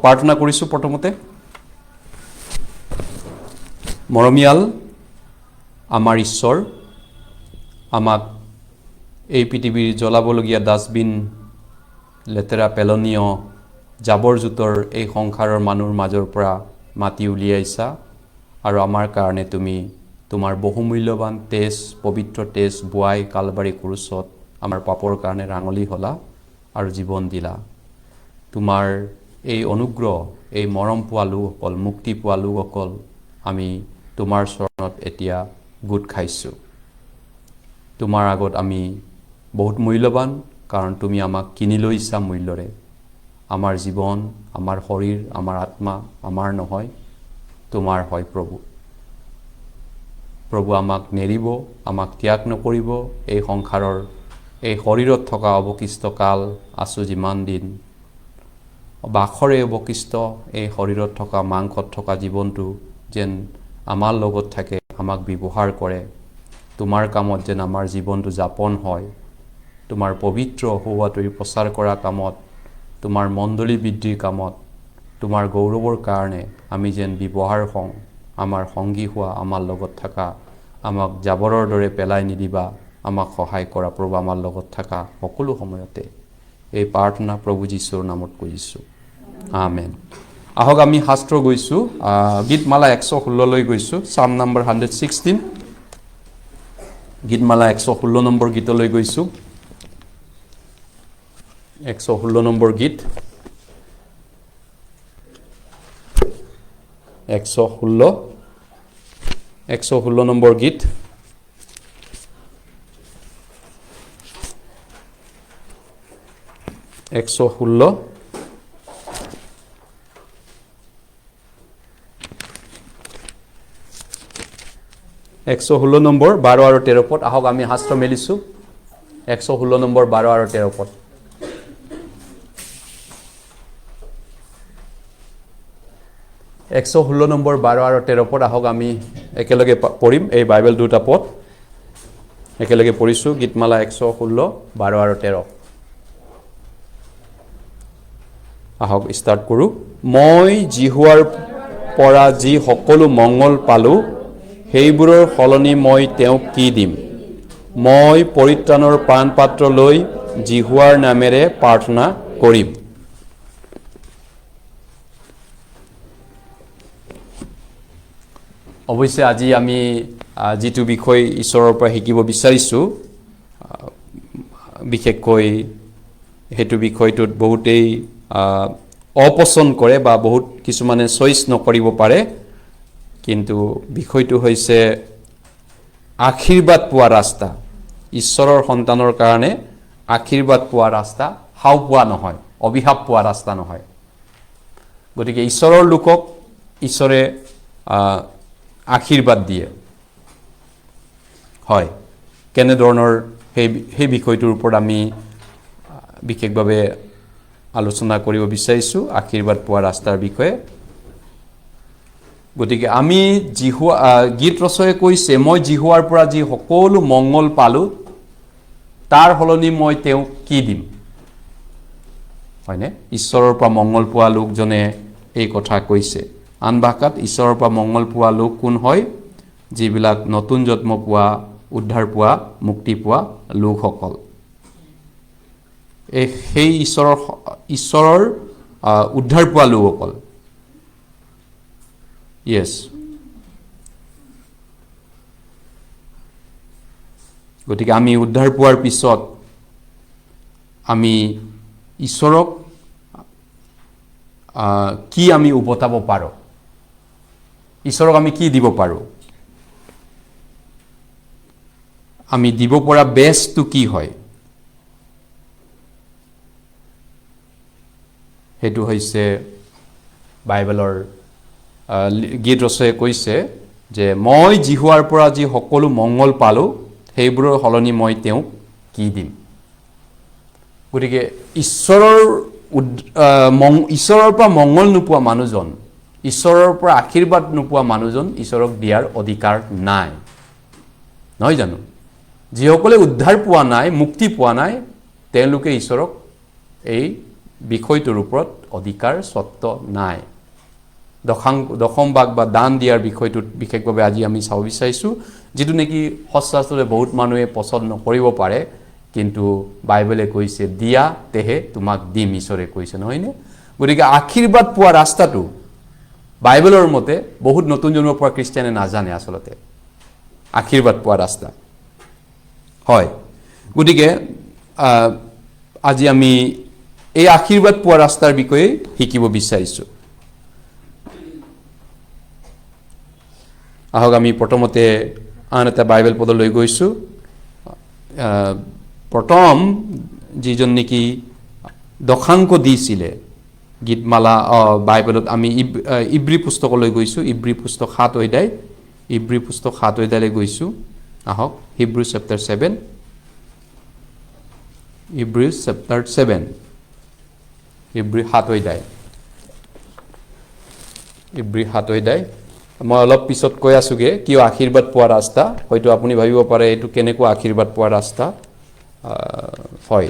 প্ৰাৰ্থনা কৰিছোঁ প্ৰথমতে। মৰমীয়াল আমাৰ ঈশ্বৰ, আমাক এই পৃথিৱীৰ জ্বলাবলগীয়া ডাষ্টবিন, লেতেৰা পেলনীয় জাবৰ জোঁথৰ এই সংসাৰৰ মানুহৰ মাজৰ পৰা মাতি উলিয়াইছা আৰু আমাৰ কাৰণে তুমি তোমাৰ বহুমূল্যৱান তেজ, পবিত্ৰ তেজ বোৱাই কালবাৰী ক্ৰুচত আমাৰ পাপৰ কাৰণে ৰাঙলী হ'লা আৰু জীৱন দিলা। তোমাৰ এই অনুগ্ৰহ, এই মৰম পোৱা লোকসকল, মুক্তি পোৱা লোকসকল আমি তোমাৰ চৰণত এতিয়া গোট খাইছোঁ। তোমাৰ আগত আমি বহুত মূল্যৱান, কাৰণ তুমি আমাক কিনি লৈছা মূল্যৰে। আমাৰ জীৱন, আমাৰ শৰীৰ, আমাৰ আত্মা আমাৰ নহয়, তোমাৰ হয় প্ৰভু। প্ৰভু আমাক নেৰিব, আমাক ত্যাগ নকৰিব। এই সংসাৰৰ এই শৰীৰত থকা অৱশিষ্ট কাল আছোঁ যিমান দিন, বাখৰে অৱশিষ্ট এই শৰীৰত থকা মাংসত থকা জীৱনটো যেন আমাৰ লগত থাকে, আমাক ব্যৱহাৰ কৰে। তোমাৰ কামত যেন আমাৰ জীৱনটো যাপন হয়। তোমাৰ পবিত্ৰ সুবাতৰি প্ৰচাৰ কৰা কামত, তোমাৰ মণ্ডলী বৃদ্ধিৰ কামত, তোমাৰ গৌৰৱৰ কাৰণে আমি যেন ব্যৱহাৰ হওঁ। আমাৰ সংগী হোৱা, আমাৰ লগত থকা, আমাক জাবৰৰ দৰে পেলাই নিদিবা, আমাক সহায় কৰা প্ৰভু, আমাৰ লগত থকা সকলো সময়তে। এই প্ৰাৰ্থনা প্ৰভু যীশুৰ নামত কৰিছোঁ, আমেন। আহক আমি শাস্ত্ৰ গৈছোঁ, গীতমালা 116লৈ গৈছোঁ, চাম নম্বৰ 116, গীতমালা 116 নম্বৰ গীতলৈ গৈছোঁ। 116 নম্বৰ গীত, 116 নম্বৰ গীত। একশ ষোল্ল নম্বৰ 12 আৰু 13 পদ। আহক আমি শাস্ত্ৰ মেলিছোঁ 116 নম্বৰ 12 আৰু 13 পদ। একশ 16 নম্বৰ 12 আৰু 13 পদ। আহক আমি একেলগে পঢ়িম এই বাইবেল দুটা পদ একেলগে পঢ়িছোঁ। গীতমালা 116, 12 আৰু 13। আহক ষ্টাৰ্ট কৰোঁ। মই জিহুৱাৰ পৰা যি সকলো মংগল পালোঁ, সেইবোৰৰ সলনি মই তেওঁক কি দিম? মই পৰিত্ৰাণৰ পানপাত্ৰ লৈ জিহুৱাৰ নামেৰে প্ৰাৰ্থনা কৰিম। অৱশ্যে আজি আমি যিটো বিষয় ঈশ্বৰৰ পৰা শিকিব বিচাৰিছোঁ, বিশেষকৈ সেইটো বিষয়টোত বহুতেই অপচন্দ কৰে বা বহুত কিছুমানে চইচ নকৰিব পাৰে। কিন্তু বিষয়টো হৈছে আশীৰ্বাদ পোৱা ৰাস্তা। ঈশ্বৰৰ সন্তানৰ কাৰণে আশীৰ্বাদ পোৱা ৰাস্তা, হাও পোৱা নহয়, অভিশাপ পোৱা ৰাস্তা নহয়। গতিকে ঈশ্বৰৰ লোকক ঈশ্বৰে আশীৰ্বাদ দিয়ে। হয়, কেনেধৰণৰ সেই বিষয়টোৰ ওপৰত আমি বিশেষভাৱে আলোচনা কৰিব বিচাৰিছোঁ, আশীৰ্বাদ পোৱা ৰাস্তাৰ বিষয়ে। গতিকে আমি গীত ৰচয়ে কৈছে, মই জিহুৱাৰ পৰা যি সকলো মংগল পালোঁ, তাৰ সলনি মই তেওঁক কি দিম? হয়নে? ঈশ্বৰৰ পৰা মংগল পোৱা লোকজনে এই কথা কৈছে। আন ভাষাত ঈশ্বৰৰ পৰা মংগল পোৱা লোক কোন হয়? যিবিলাক নতুন জন্ম পোৱা, উদ্ধাৰ পোৱা, মুক্তি পোৱা লোকসকল। সেই ঈশ্বৰৰ উদ্ধাৰ পোৱা লোকসকল। ইয়েছ। গতিকে আমি উদ্ধাৰ পোৱাৰ পিছত আমি ঈশ্বৰক কি আমি উভতাব পাৰোঁ? ঈশ্বৰক আমি কি দিব পাৰোঁ? আমি দিব পৰা বেষ্টটো কি হয়? সেইটো হৈছে বাইবেলৰ গীত ৰচয়ে কৈছে যে মই জিহুৱাৰ পৰা যি সকলো মংগল পালোঁ, সেইবোৰৰ সলনি মই তেওঁক কি দিম? গতিকে ঈশ্বৰৰ পৰা মংগল নোপোৱা মানুহজন, ঈশ্বৰৰ পৰা আশীৰ্বাদ নোপোৱা মানুহজন ঈশ্বৰক দিয়াৰ অধিকাৰ নাই, নহয় জানো? যিসকলে উদ্ধাৰ পোৱা নাই, মুক্তি পোৱা নাই, তেওঁলোকে ঈশ্বৰক এই বিষয়টোৰ ওপৰত অধিকাৰ স্বত্ব নাই। দশম ভাগ বা দান দিয়াৰ বিষয়টোত বিশেষভাৱে আজি আমি চাব বিচাৰিছোঁ, যিটো নেকি সচৰাচৰে বহুত মানুহে পচন্দ নকৰিব পাৰে, কিন্তু বাইবেলে কৈছে দিয়া তেহে তোমাক দিম, ঈশ্বৰে কৈছে, নহয়নে? গতিকে আশীৰ্বাদ পোৱা ৰাস্তাটো বাইবেলৰ মতে বহুত নতুন জন্ম পোৱা খ্ৰীষ্টিয়ানে নাজানে আচলতে আশীৰ্বাদ পোৱা ৰাস্তা। হয়, গতিকে আজি আমি এই আশীৰ্বাদ পোৱা ৰাস্তাৰ বিষয়ে শিকিব বিচাৰিছোঁ। আহক আমি প্ৰথমতে আন এটা বাইবেল পদলৈ গৈছোঁ। প্ৰথম যিজন নেকি দশাংক দিছিলে গীতমালা বাইবেলত, আমি ইব্ৰী পুস্তকলৈ গৈছোঁ, ইব্ৰী পুস্তক 7 অধ্যায়, ইব্ৰী পুস্তক 7 অধ্যায়লৈ গৈছোঁ। আহক হিব্ৰু চেপ্টাৰ 7, ইব্ৰী চেপ্টাৰ 7, ইব্ৰী 7 অধ্যায়, ইব্ৰী 7 অধ্যায়। মই অলপ পিছত কৈ আছোঁগৈ কিয় আশীৰ্বাদ পোৱা ৰাস্তা। হয়তো আপুনি ভাবিব পাৰে এইটো কেনেকুৱা আশীৰ্বাদ পোৱা ৰাস্তা। হয়,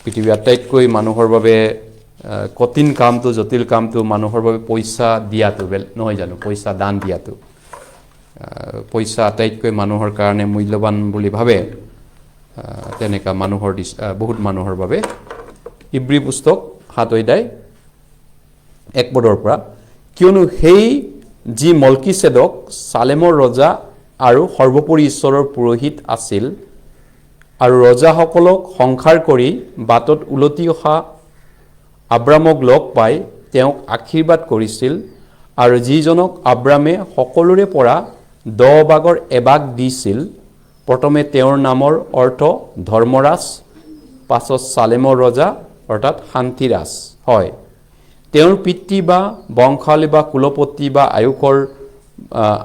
পৃথিৱীৰ আটাইতকৈ মানুহৰ বাবে কঠিন কামটো, জটিল কামটো মানুহৰ বাবে পইচা দিয়াটো, নহয় জানো? পইচা দান দিয়াটো, পইচা আটাইতকৈ মানুহৰ কাৰণে মূল্যৱান বুলি ভাবে, তেনেকুৱা মানুহৰ বহুত মানুহৰ বাবে। ইব্ৰী পুস্তক 7 অধ্যায় 1 পদৰ পৰা, কিয়নো সেই যি মল্কিছেদক চালেমৰ ৰজা আৰু সৰ্বোপৰি ঈশ্বৰৰ পুৰোহিত আছিল, আৰু ৰজাসকলক সংসাৰ কৰি বাটত উলটি অহা আব্ৰামক লগ পাই তেওঁক আশীৰ্বাদ কৰিছিল, আৰু যিজনক আব্ৰামে সকলোৰে পৰা 10 ভাগৰ এভাগ দিছিল। প্ৰথমে তেওঁৰ নামৰ অৰ্থ ধৰ্মৰাজ, পাছত চালেমৰ ৰজা অৰ্থাৎ শান্তিৰাজ হয়। তেওঁৰ পিতৃ বা বংশাৱলী বা কুলপতি বা আয়ুকৰ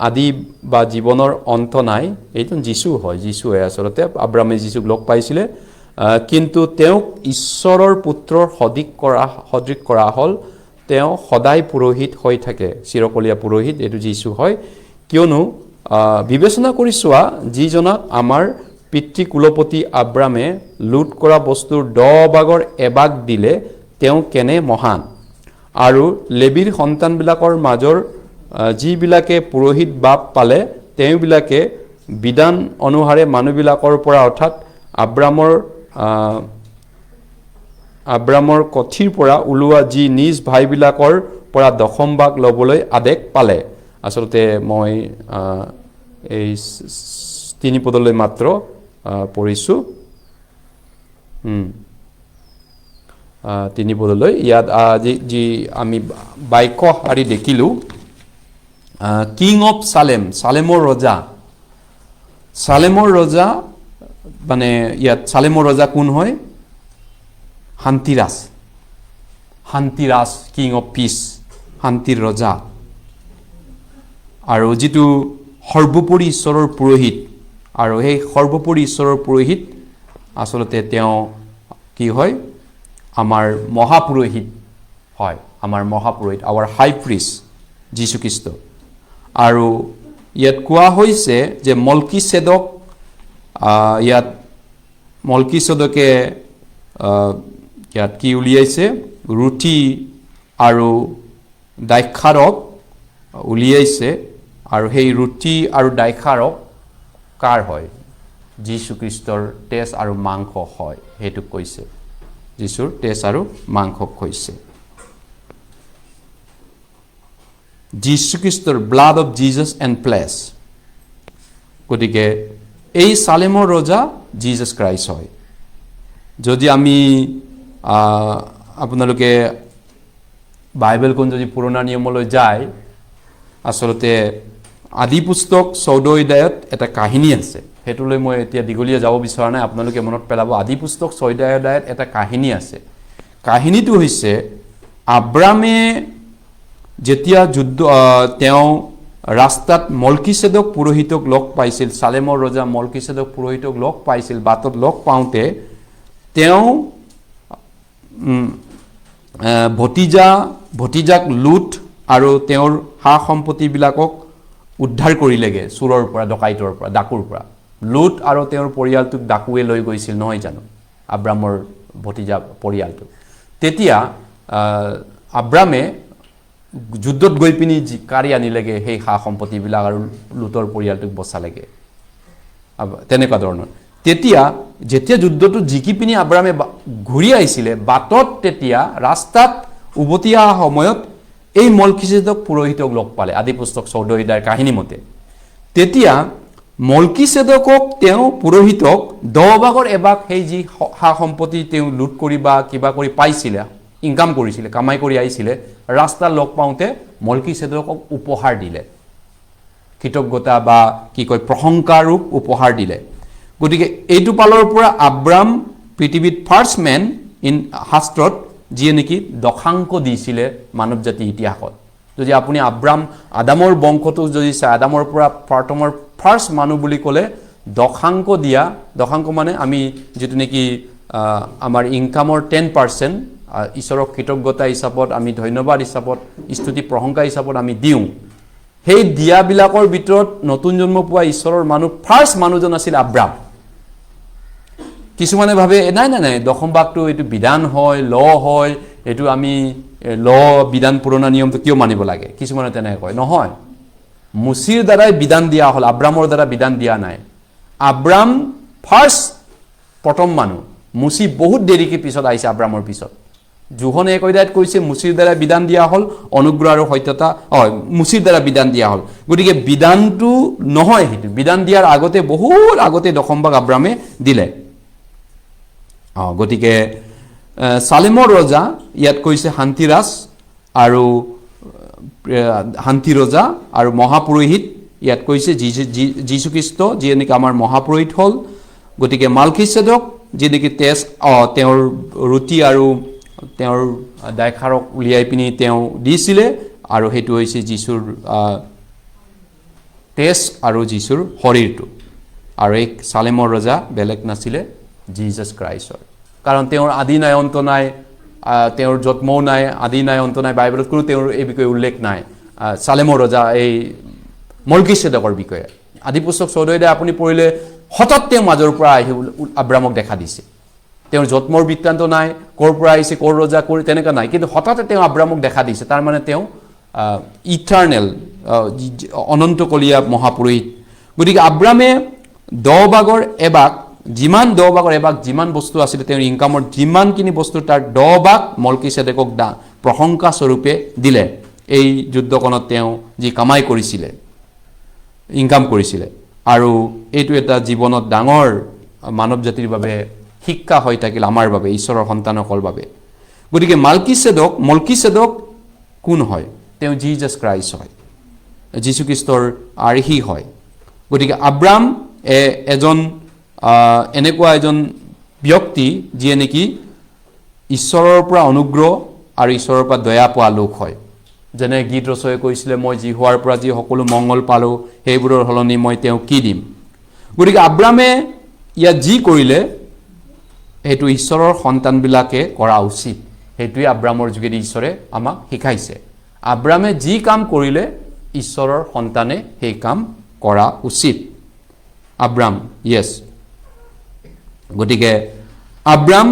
আদি বা জীৱনৰ অন্ত নাই। এইটো যীশু হয়, যীশুৱে আচলতে আব্ৰামে যীশুক লগ পাইছিলে, কিন্তু তেওঁক ঈশ্বৰৰ পুত্ৰৰ সদৃশ কৰা হ'ল। তেওঁ সদায় পুৰোহিত হৈ থাকে, চিৰকলীয়া পুৰোহিত, এইটো যীশু হয়। কিয়নো বিবেচনা কৰি চোৱা, যিজনাক আমাৰ পিতৃ কুলপতি আব্ৰামে লুট কৰা বস্তুৰ 10 ভাগৰ এভাগ দিলে, তেওঁ কেনে মহান। আৰু লেবীৰ সন্তানবিলাকৰ মাজৰ যিবিলাকে পুৰোহিত বাপ পালে, তেওঁবিলাকে বিধান অনুসাৰে মানুহবিলাকৰ পৰা অৰ্থাৎ আব্ৰামৰ কঠিৰ পৰা ওলোৱা যি নিজ ভাইবিলাকৰ পৰা 10ম ভাগ ল'বলৈ আদেশ পালে। আচলতে মই এই 3 পদলৈ মাত্ৰ পঢ়িছোঁ, 3 পদলৈ। ইয়াত যি আমি বাক্য শাৰী দেখিলোঁ, কিং অফ চালেম, চালেমৰ ৰজা। চালেমৰ ৰজা মানে ইয়াত চালেমৰ ৰজা কোন হয়? শান্তিৰাজ, শান্তিৰাজ, কিং অফ পিচ, শান্তিৰ ৰজা। আৰু যিটো সৰ্বোপৰি ঈশ্বৰৰ পুৰোহিত, আৰু সেই সৰ্বোপৰি ঈশ্বৰৰ পুৰোহিত আচলতে তেওঁ কি হয়? আমাৰ মহাপুৰোহিত হয়, আমাৰ মহাপুৰোহিত, আৱাৰ হাই প্ৰিষ্ট যীশুখ্ৰীষ্ট। আৰু ইয়াত কোৱা হৈছে যে মল্কিছেদক, ইয়াত মল্কিছেদকে ইয়াত কি উলিয়াইছে? ৰুটি আৰু দ্ৰাক্ষাৰস উলিয়াইছে। আৰু সেই ৰুটি আৰু দ্ৰাক্ষাৰস কাৰ হয়? যীশুখ্ৰীষ্টৰ তেজ আৰু মাংস হয়, সেইটোক কৈছে। যীশুৰ তেজ আৰু মাংসক কৈছে। যীশুখ্ৰীষ্টৰ blood of Jesus and flesh. গতিকে এই চালেমৰ ৰজা জিজাছ ক্ৰাইষ্ট হয়। যদি আমি আপোনালোকে বাইবেলখন যদি পুৰণা নিয়মলৈ যায়, আচলতে আদি পুস্তক 14 অধ্যায়ত এটা কাহিনী আছে। সেইটোলৈ মই এতিয়া দীঘলীয়া যাব বিচৰা নাই, আপোনালোকে মনত পেলাব। আদি পুস্তক 14 অধ্যায়ত এটা কাহিনী আছে। কাহিনীটো হৈছে আব্ৰামে যেতিয়া তেওঁ ৰাস্তাত মল্কিছেদক পুৰোহিতক লগ পাইছিল, চালেমৰ ৰজা মল্কিছেদক পুৰোহিতক লগ পাইছিল, বাটত লগ পাওঁতে তেওঁ ভতিজাক লুট আৰু তেওঁৰ সা সম্পত্তিবিলাকক উদ্ধাৰ কৰিলেগৈ চোৰৰ পৰা, ডকাইতৰ পৰা, ডাকুৰ পৰা। লুট আৰু তেওঁৰ পৰিয়ালটোক ডাকুৱে লৈ গৈছিল, নহয় জানো? আব্ৰামৰ ভতিজা পৰিয়ালটোক। তেতিয়া আব্ৰামে যুদ্ধত গৈ পিনি কাঢ়ি আনিলেগে সেই সা সম্পত্তিবিলাক আৰু লুতৰ পৰিয়ালটোক বচালেগে তেনেকুৱা ধৰণৰ তেতিয়া যেতিয়া যুদ্ধটো জিকি পিনি আব্ৰামে ঘূৰি আহিছিলে বাটত তেতিয়া ৰাস্তাত উভতি অহা সময়ত এই মলকিছেদক পুৰোহিতক লগ পালে আদি পুস্তক 14 কাহিনী মতে তেতিয়া মলকিছেদকক তেওঁ পুৰোহিতক 10 ভাগৰ এভাগ সেই যি সা সম্পত্তি তেওঁ লুট কৰি বা কিবা কৰি পাইছিলে ইনকাম কৰিছিলে কামাই কৰি আহিছিলে ৰাস্তাত লগ পাওঁতে মলকিছেদকক উপহাৰ দিলে কৃতজ্ঞতা বা কি কয় প্ৰশংসাৰূপ উপহাৰ দিলে গতিকে এইটো পালৰ পৰা আব্ৰাম পৃথিৱীত ফাৰ্ষ্ট মেন ইন শাস্ত্ৰত যিয়ে নেকি দশাংক দিছিলে মানৱ জাতি ইতিহাসত যদি আপুনি আব্ৰাম আদামৰ বংশটো যদি চাই আদামৰ পৰা প্ৰথমৰ ফাৰ্ষ্ট মানুহ বুলি ক'লে দশাংক দিয়া দশাংক মানে আমি যেটো নেকি আমাৰ ইনকামৰ 10% ঈশ্বৰক কৃতজ্ঞতা হিচাপত আমি ধন্যবাদ হিচাপত স্তুতি প্ৰশংসা হিচাপত আমি দিওঁ সেই দিয়াবিলাকৰ ভিতৰত নতুন জন্ম পোৱা ঈশ্বৰৰ মানুহ ফাৰ্ষ্ট মানুহজন আছিল আব্ৰাম কিছুমানে ভাবে নাই দশম ভাগটো এটো বিধান হয় ল হয় এটো আমি ল বিধান পুৰণা নিয়মটো কিয় মানিব লাগে কিছুমানে তেনে কয় নহয় মুছিৰ দ্বাৰাই বিধান দিয়া হল আব্ৰামৰ দ্বাৰা বিধান দিয়া নাই আব্ৰাম ফাৰ্ষ্ট প্ৰথম মানুহ মুছি বহুত দেৰিকে পিছত আহিছে আব্ৰামৰ পিছত জোহনে একৈদাত কৈছে মুছিৰ দ্বাৰা বিধান দিয়া হল অনুগ্ৰহ আৰু সত্যতা মুছিৰ দ্বাৰা বিধান দিয়া হল গতিকে বিধানটো নহয় হেতু বিধান দিয়াৰ আগতে বহুত আগতে দশম ভাগ আব্ৰামে দিলে গতিকে সালেমৰ ৰজা ইয়াত কৈছে শান্তিৰাজ আৰু শান্তি ৰজা আৰু মহাপুৰোহিত ইয়াত কৈছে যীশু খ্ৰীষ্ট যিয়ে নেকি আমাৰ মহাপুৰোহিত হল গতিকে মালকিছেদক যিয়ে নেকি তেওঁৰ ৰুটি আৰু তেওঁৰ দায়খাৰক উলিয়াই পিনি তেওঁ দিছিলে আৰু হেতু হৈছে যীশুৰ তেজ আৰু যীশুৰ শৰীৰটো আৰু এক সালেমৰ ৰজা বেলেগ নাছিলে জিজাছ ক্ৰাইষ্টৰ কাৰণ তেওঁৰ আদি নাই অন্ত নাই তেওঁৰ জন্মও নাই আদি নাই অন্ত নাই বাইবেলত কোনো তেওঁৰ এই বিষয়ে উল্লেখ নাই সালেমৰ ৰজা এই মলকিছেদকৰ বিষয়ে আদি পুস্তক 14 আপুনি পঢ়িলে হঠাৎ তেওঁ মাজৰ পৰা আহি আব্ৰামক দেখা দিছে তেওঁৰ জন্মৰ বৃত্তান্ত নাই কৰ পৰা আহিছে কৰ ৰজা কৰ তেনেকা নাই কিন্তু হঠাৎ তেওঁ আব্ৰামক দেখা দিছে তাৰ মানে তেওঁ ইটাৰনেল অনন্তকলীয়া মহাপুৰোহিত গতিকে আব্ৰামে 10 ভাগৰ এভাগ যিমান 10 ভাগৰ এভাগ যিমান বস্তু আছিল তেওঁৰ ইনকামৰ যিমানখিনি বস্তু তাৰ 10 ভাগ মলকিছেদকক প্ৰশংসা স্বৰূপে দিলে এই যুদ্ধখনত তেওঁ যি কামাই কৰিছিলে ইনকাম কৰিছিলে আৰু এইটো এটা জীৱনত ডাঙৰ মানৱ জাতিৰ বাবে শিক্ষা হৈ থাকিল আমাৰ বাবে ঈশ্বৰৰ সন্তানসকলৰ বাবে গতিকে মলকিছেদক কোন হয় তেওঁ জিজাছ ক্ৰাইষ্ট হয় যীশু খ্ৰীষ্টৰ আৰ্হি হয় গতিকে আব্ৰাম এজন এনেকুৱা এজন ব্যক্তি যিয়ে নেকি ঈশ্বৰৰ পৰা অনুগ্ৰহ আৰু ঈশ্বৰৰ পৰা দয়া পোৱা লোক হয় যেনে গীত ৰচয়ে কৈছিলে মই যি হোৱাৰ পৰা যি সকলো মংগল পালো সেইবোৰৰ হলনি মই তেওঁ কি দিম গতিকে আব্ৰামে ইয়া যি কৰিলে হেতু ঈশ্বৰৰ সন্তানবিলাকে কৰা উচিত হেতুই আব্ৰামৰ যোগেদি ঈশ্বৰে আমাক শিকাইছে আব্ৰামে যি কাম কৰিলে ঈশ্বৰৰ সন্তানে সেই কাম কৰা উচিত আব্ৰাম ইয়েস গতিকে আব্ৰাম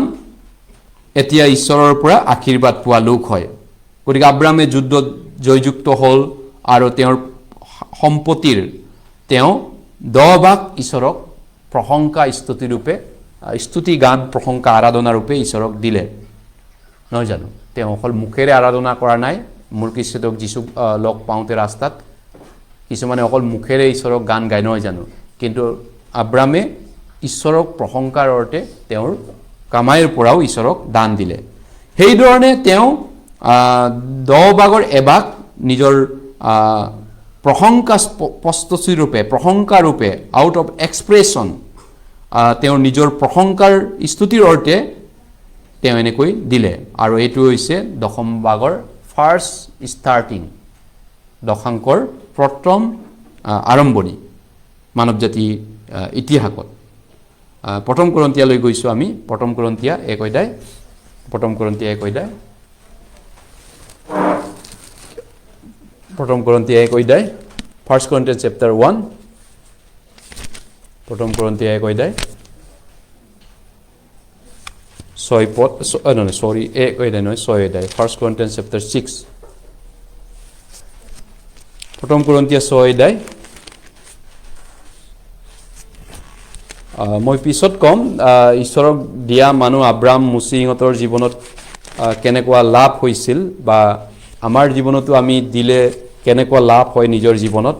এতিয়া ঈশ্বৰৰ পৰা আশীৰ্বাদ পোৱা লোক হয় গতিকে আব্ৰামে যুদ্ধত জয়যুক্ত হল আৰু তেওঁৰ সম্পত্তিৰ তেওঁ 10 ভাগ ঈশ্বৰক প্ৰশংসা স্তুতি ৰূপে স্তুতি গান প্ৰশংসা আৰাধনা ৰূপে ঈশ্বৰক দিলে নহয় জানো তেওঁ অকল মুখেৰে আৰাধনা কৰা নাই মলকিছেদক যীশু লগ পাওঁতে ৰাস্তাত কিছুমানে অকল মুখেৰে ঈশ্বৰক গান গায় নহয় জানো কিন্তু আব্ৰামে ঈশ্বৰক প্ৰশংসাৰ অৰ্থে তেওঁৰ কামাইৰ পৰাও ঈশ্বৰক দান দিলে সেই ধৰণে তেওঁ 10 ভাগৰ এভাগ নিজৰ প্ৰশংসা প্ৰস্তুতি ৰূপে প্ৰশংসা ৰূপে আউট অফ এক্সপ্ৰেছন তেওঁৰ নিজৰ প্ৰশংসাৰ স্তুতিৰ অৰ্থে তেওঁ এনেকৈ দিলে আৰু এইটো হৈছে দশম ভাগৰ ফাৰ্ষ্ট ষ্টাৰ্টিং দশাংকৰ প্ৰথম আৰম্ভণি মানৱ জাতি ইতিহাসত প্ৰথম কৰিন্থিয়ালৈ গৈছো আমি প্ৰথম কৰিন্থিয়া 1 অধ্যায় প্ৰথম কৰিন্থিয়া 1 অধ্যায় প্ৰথম কৰিন্থিয়া 1 অধ্যায় ফাৰ্ষ্ট কৰিন্থিয়াছ চেপ্টাৰ 1 প্ৰথম কৰিন্থিয়া 1 অধ্যায় 6 পদ নহয় সৰি 6 অধ্যায় 1 Corinthians chapter 6 প্ৰথম কৰিন্থিয়া 6 অধ্যায় মই পিছত কম ঈশ্বৰক দিয়া মানুহ আব্ৰাহাম মুচিহঁতৰ জীৱনত কেনেকুৱা লাভ হৈছিল বা আমাৰ জীৱনতো আমি দিলে কেনেকুৱা লাভ হয় নিজৰ জীৱনত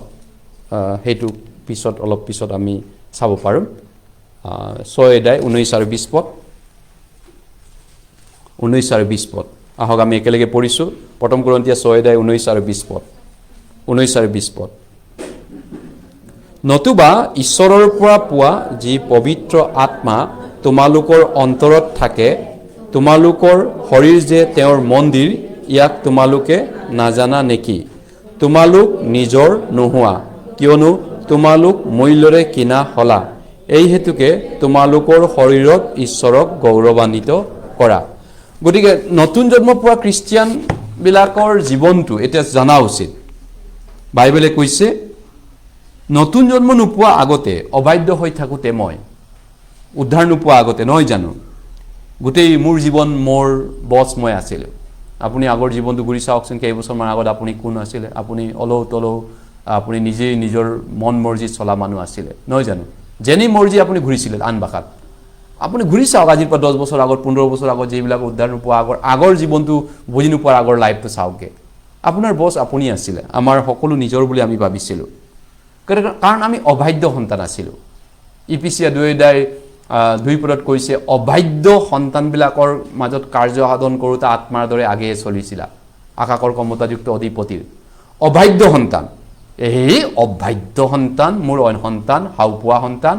হেতু পিছত অলপ পিছত আমি চাব পাৰোঁ 6 অধ্যায় 19 আৰু 20 পদ 19 আৰু 20 পদ আহক আমি একেলগে পঢ়িছোঁ প্ৰথম কৰিন্থিয়া 6 অধ্যায় 19 আৰু 20 পদ 19 আৰু 20 পদ নতুবা ঈশ্বৰৰ পৰা পোৱা যি পবিত্ৰ আত্মা তোমালোকৰ অন্তৰত থাকে তোমালোকৰ শৰীৰ যে তেওঁৰ মন্দিৰ ইয়াক তোমালোকে নাজানা নেকি তোমালোক নিজৰ নোহোৱা কিয়নো তোমালোক মূল্যৰে কিনা হলা এই হেতুকে তোমালোকৰ শৰীৰত ঈশ্বৰক গৌৰৱান্বিত কৰা গতিকে নতুন জন্ম পোৱা খ্ৰীষ্টিয়ান বিলাকৰ জীৱনটো এটা জানা উচিত বাইবেলে কৈছে নতুন জন্ম নোপোৱা আগতে অবাধ্য হৈ থাকোতে মই উদ্ধাৰ নোপোৱা আগতে নহয় জানো গোটেই মোৰ জীৱন মোৰ বছ মই আছিলোঁ আপুনি আগৰ জীৱনটো ঘূৰি চাওকচোন কেইবছৰমান আগত আপুনি কোন আছিলে আপুনি অলৌ তলৌ আপুনি নিজেই নিজৰ মন মৰ্জি চলা মানুহ আছিলে নহয় জানো যেনি মৰ্জি আপুনি ঘূৰিছিলে আন ভাষাত আপুনি ঘূৰি চাওক আজিৰ পৰা 10 বছৰ আগত 15 বছৰ আগত যিবিলাক উদ্ধাৰ নোপোৱা আগৰ জীৱনটো বুজি নোপোৱাৰ আগৰ লাইফটো চাওকে আপোনাৰ বছ আপুনি আছিলে আমাৰ সকলো নিজৰ বুলি আমি ভাবিছিলোঁ কাৰণ আমি অবাধ্য সন্তান আছিলোঁ ইপিচিয়া 2 অধ্যায় 2 পদত কৈছে অবাধ্য সন্তানবিলাকৰ মাজত কাৰ্য সাধন কৰোঁতে আত্মাৰ দৰে আগেয়ে চলিছিলা আকাশৰ ক্ষমতাযুক্ত অধিপতিৰ অবাধ্য সন্তান এই অবাধ্য সন্তান মোৰ অইন সন্তান হাওপোৱা সন্তান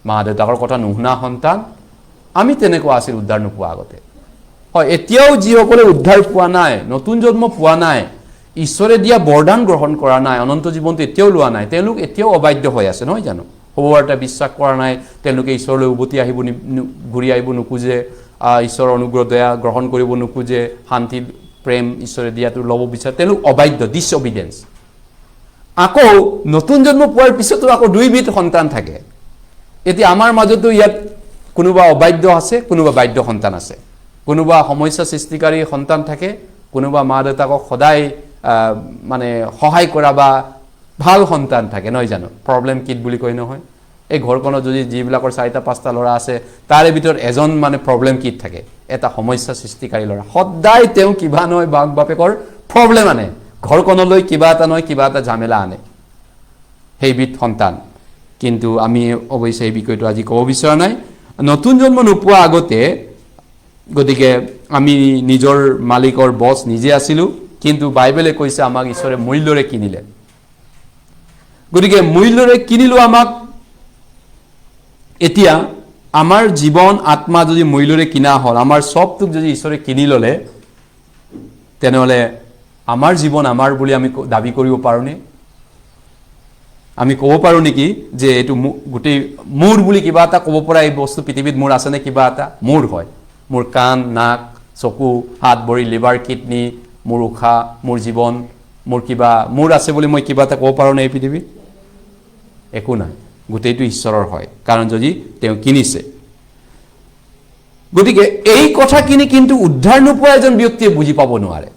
মা দেউতাকৰ কথা নুশুনা সন্তান আমি তেনেকুৱা আছিল উদ্ধাৰ নোপোৱা আগতে হয় এতিয়াও যিসকলে উদ্ধাৰ পোৱা নাই নতুন জন্ম পোৱা নাই ঈশ্বৰে দিয়া বৰদান গ্ৰহণ কৰা নাই অনন্ত জীৱনটো এতিয়াও লোৱা নাই তেওঁলোক এতিয়াও অবাধ্য হৈ আছে নহয় জানো হবৱাৰটা বিশ্বাস কৰা নাই তেওঁলোকে ঈশ্বৰলৈ উভতি আহিব ঘূৰি আহিব নোখোজে ঈশ্বৰৰ অনুগ্ৰহ দয়া গ্ৰহণ কৰিব নোখোজে শান্তি প্ৰেম ঈশ্বৰে দিয়াটো ল'ব বিচাৰে তেওঁলোক অবাধ্য ডিছঅবিডিয়েন্স আকৌ নতুন জন্ম পোৱাৰ পিছতো আকৌ দুইবিধ সন্তান থাকে এতিয়া আমাৰ মাজতো ইয়াত কোনোবা অবাধ্য আছে কোনোবা বাধ্য সন্তান আছে কোনোবা সমস্যা সৃষ্টিকাৰী সন্তান থাকে কোনোবা মা দেউতাকক সদায় মানে সহায় কৰা বা ভাল সন্তান থাকে নহয় জানো প্ৰবলেম কিট বুলি কয় নহয় এই ঘৰখনত যদি যিবিলাকৰ 4-5টা ল'ৰা আছে তাৰে ভিতৰত এজন মানে প্ৰবলেম কিট থাকে এটা সমস্যা সৃষ্টিকাৰী ল'ৰা সদায় তেওঁ কিবা নহয় বাপেকৰ প্ৰবলেম আনে ঘৰখনলৈ কিবা এটা নহয় কিবা এটা ঝামেলা আনে সেইবিধ সন্তান কিন্তু আমি অৱশ্যে এই বিষয়টো আজি ক'ব বিচৰা নাই নতুন জন্ম নোপোৱা আগতে গতিকে আমি নিজৰ মালিকৰ বছ নিজে আছিলোঁ কিন্তু বাইবেলে কৈছে আমাক ঈশ্বৰে মূল্যৰে কিনিলে গতিকে মূল্যৰে কিনিলো আমাক এতিয়া আমাৰ জীৱন আত্মা যদি মূল্যৰে কিনা হ'ল আমাৰ সবটোক যদি ঈশ্বৰে কিনি ল'লে তেনেহ'লে আমাৰ জীৱন আমাৰ বুলি আমি দাবী কৰিব পাৰোঁনে আমি ক'ব পাৰোঁ নেকি যে এইটো গোটেই মোৰ বুলি কিবা এটা ক'ব পৰা এই বস্তু পৃথিৱীত মোৰ আছেনে কিবা এটা মোৰ হয় মোৰ কাণ নাক চকু হাত ভৰি লিভাৰ কিডনি মোৰ উশাহ মোৰ জীৱন মোৰ কিবা মোৰ আছে বুলি মই কিবা এটা ক'ব পাৰোঁনে এই পৃথিৱীত একো নাই গোটেইটো ঈশ্বৰৰ হয় কাৰণ যদি তেওঁ কিনিছে গতিকে এই কথাখিনি কিন্তু উদ্ধাৰ নোপোৱা এজন ব্যক্তিয়ে বুজি পাব নোৱাৰে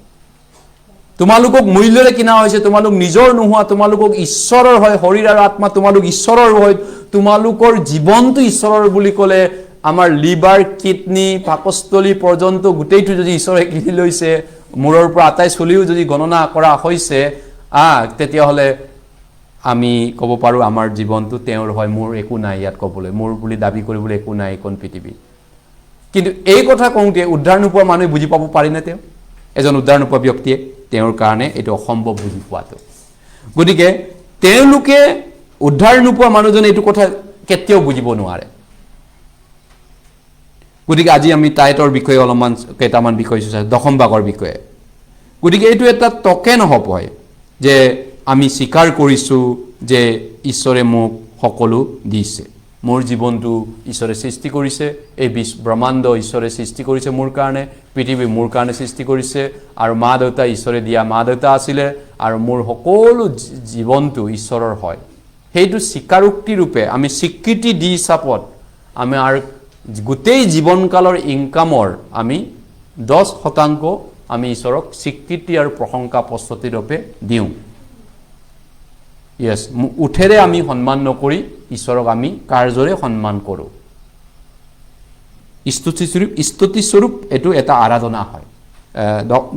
তোমালোকক মূল্যৰে কিনা হৈছে তোমালোক নিজৰ নোহোৱা তোমালোকক ঈশ্বৰৰ হয় শৰীৰ আৰু আত্মা তোমালোক ঈশ্বৰৰ হয় তোমালোকৰ জীৱনটো ঈশ্বৰৰ বুলি ক'লে আমাৰ লিভাৰ কিডনি পাকস্থলী পৰ্যন্ত গোটেইটো যদি ঈশ্বৰে কিনি লৈছে মূৰৰ পৰা আটাই চলিও যদি গণনা কৰা হৈছে তেতিয়াহ'লে আমি ক'ব পাৰোঁ আমাৰ জীৱনটো তেওঁৰ হয় মোৰ একো নাই ইয়াত ক'বলৈ মোৰ বুলি দাবী কৰিবলৈ একো নাই কোন পৃথিৱীত কিন্তু এই কথা কওঁতে উদ্ধাৰ নোপোৱা মানুহে বুজি পাব পাৰিনে তেওঁ এজন উদ্ধাৰ নোপোৱা ব্যক্তিয়ে তেওঁৰ কাৰণে এইটো অসম্ভৱ বুজি পোৱাটো গতিকে তেওঁলোকে উদ্ধাৰ নোপোৱা মানুহজনে এইটো কথা কেতিয়াও বুজিব নোৱাৰে গতিকে আজি আমি টাইটৰ বিষয়ে অলপমান কেইটামান বিষয় চাইছোঁ দশম ভাগৰ বিষয়ে গতিকে এইটো এটা টকেন হ'ব হয় যে আমি স্বীকাৰ কৰিছোঁ যে ঈশ্বৰে মোক সকলো দিছে মোৰ জীৱনটো ঈশ্বৰে সৃষ্টি কৰিছে এই ব্ৰহ্মাণ্ড ঈশ্বৰে সৃষ্টি কৰিছে মোৰ কাৰণে পৃথিৱী মোৰ কাৰণে সৃষ্টি কৰিছে আৰু মা দেউতা ঈশ্বৰে দিয়া মা দেউতা আছিলে আৰু মোৰ সকলো জীৱনটো ঈশ্বৰৰ হয় সেইটো স্বীকাৰোক্তি ৰূপে আমি স্বীকৃতি দি হিচাপত আমাৰ গোটেই জীৱনকালৰ ইনকামৰ আমি 10% আমি ঈশ্বৰক স্বীকৃতি আৰু প্ৰশংসা প্ৰস্তুতি ৰূপে দিওঁ। ইয়েছ, উঠেৰে আমি সন্মান নকৰি ঈশ্বৰক আমি কাৰ্যৰে সন্মান কৰোঁ। স্তুতিস্বৰূপ এইটো এটা আৰাধনা হয়,